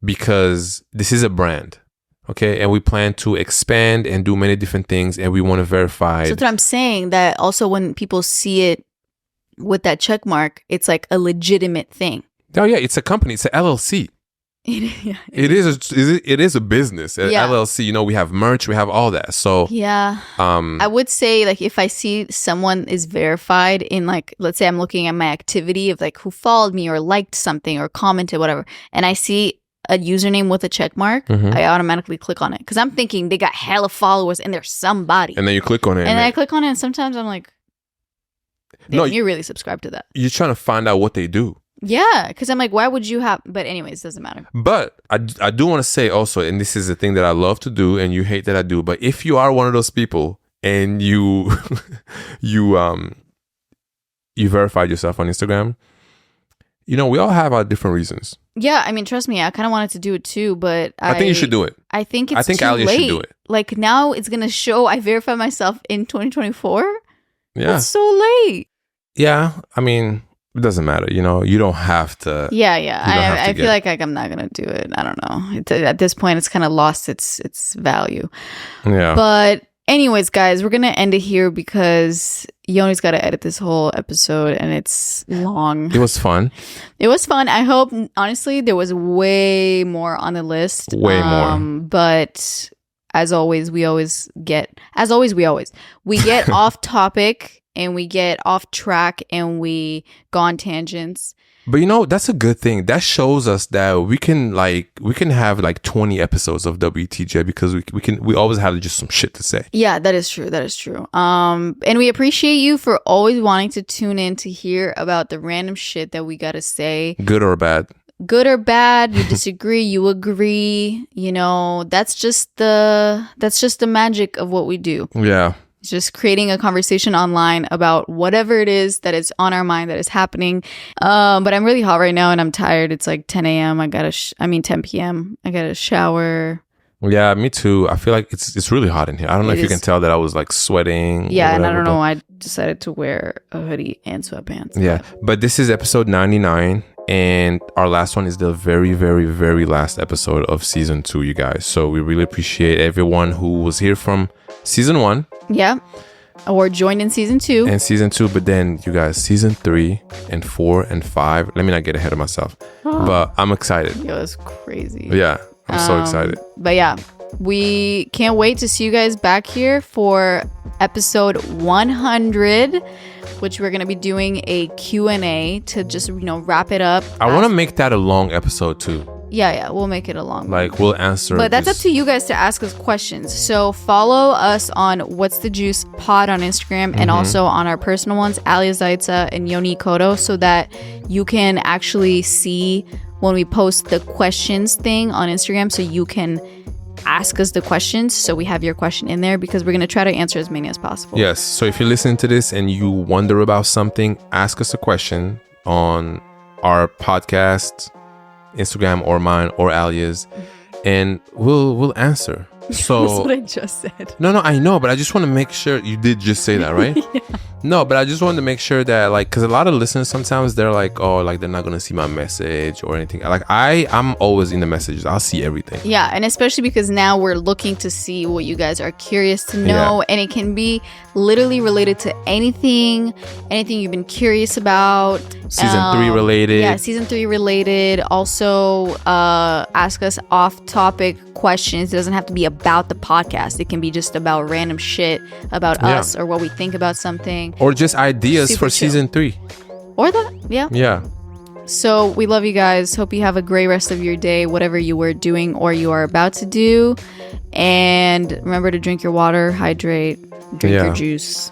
because this is a brand. Okay. And we plan to expand and do many different things. And we want to verify. So that's what I'm saying, that also when people see it with that check mark, it's like a legitimate thing. Oh, yeah. It's a company. It's an LLC. It is a business, an LLC. You know, we have merch, we have all that. So yeah, I would say like if I see someone is verified in like, let's say I'm looking at my activity of like who followed me or liked something or commented whatever, and I see a username with a check mark, I automatically click on it because I'm thinking they got hella followers and they're somebody. And then you click on it, and then I click on it, and sometimes I'm like, no, you really subscribe to that. You're trying to find out what they do. Yeah, because I'm like, why would you have? But anyways, doesn't matter. But I do want to say also, and this is a thing that I love to do, and you hate that I do. But if you are one of those people and you you verified yourself on Instagram, you know, we all have our different reasons. Yeah, I mean, trust me, I kind of wanted to do it too, but I think you should do it. I think it's too Alia late. should do it. Like now, it's gonna show I verified myself in 2024. Yeah, it's so late. Yeah, I mean. It doesn't matter, you know. You don't have to. Yeah. I feel like I'm not gonna do it. I don't know. At this point, it's kind of lost its value. Yeah. But anyways, guys, we're gonna end it here because Yoni's got to edit this whole episode and it's long. It was fun. It was fun. I hope, honestly, there was way more on the list. Way more. But as always, we get off topic. And we get off track and we go on tangents. But you know, that's a good thing. That shows us that we can have like 20 episodes of WTJ because we always have just some shit to say. Yeah, that is true. And we appreciate you for always wanting to tune in to hear about the random shit that we gotta say. Good or bad. Good or bad, you disagree, you agree, you know, that's just the magic of what we do. Yeah. It's just creating a conversation online about whatever it is that is on our mind that is happening. But I'm really hot right now and I'm tired. It's like 10 a.m. 10 p.m. I got to shower. Yeah, me too. I feel like it's really hot in here. I don't know if you can tell that I was like sweating. Yeah, and I don't know. I decided to wear a hoodie and sweatpants. Yeah, but this is episode 99. And our last one is the very, very, very last episode of season 2, you guys. So we really appreciate everyone who was here from season 1. Yeah. Or joined in season 2. And season 2. But then, you guys, season 3 and 4 and 5. Let me not get ahead of myself. But I'm excited. Yo, that's crazy. Yeah. I'm so excited. But yeah, we can't wait to see you guys back here for episode 100. Which we're going to be doing a Q&A to just, wrap it up. I want to make that a long episode too. Yeah, we'll make it a long one. Like, we'll answer. But that's up to you guys to ask us questions. So follow us on What's the Juice Pod on Instagram and also on our personal ones, Alia Zaitsa and Yoni Koto, so that you can actually see when we post the questions thing on Instagram so you can ask us the questions, so we have your question in there because we're going to try to answer as many as possible. Yes, so if you're listening to this and you wonder about something, ask us a question on our podcast, Instagram or mine or Alia's, and we'll answer. So That's what I just said. no, I know, but I just want to make sure you did just say that, right? Yeah. No, but I just wanted to make sure that, like, because a lot of listeners sometimes they're like, oh, like they're not gonna see my message or anything. Like I'm always in the messages. I'll see everything. Yeah, and especially because now we're looking to see what you guys are curious to know, and it can be literally related to anything you've been curious about. Season 3 related. Yeah, season 3 related. Also, ask us off-topic questions. It doesn't have to be about the podcast. It can be just about random shit about us or what we think about something. Or just ideas Super for chill. season 3. Or that, yeah. Yeah. So we love you guys. Hope you have a great rest of your day, whatever you were doing or you are about to do. And remember to drink your water, hydrate, drink your juice.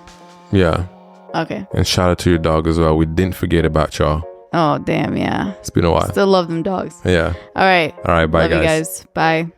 Yeah. Okay. And shout out to your dog as well. We didn't forget about y'all. Oh, damn, yeah. It's been a while. Still love them dogs. Yeah. All right. All right. Bye, love you guys. Bye.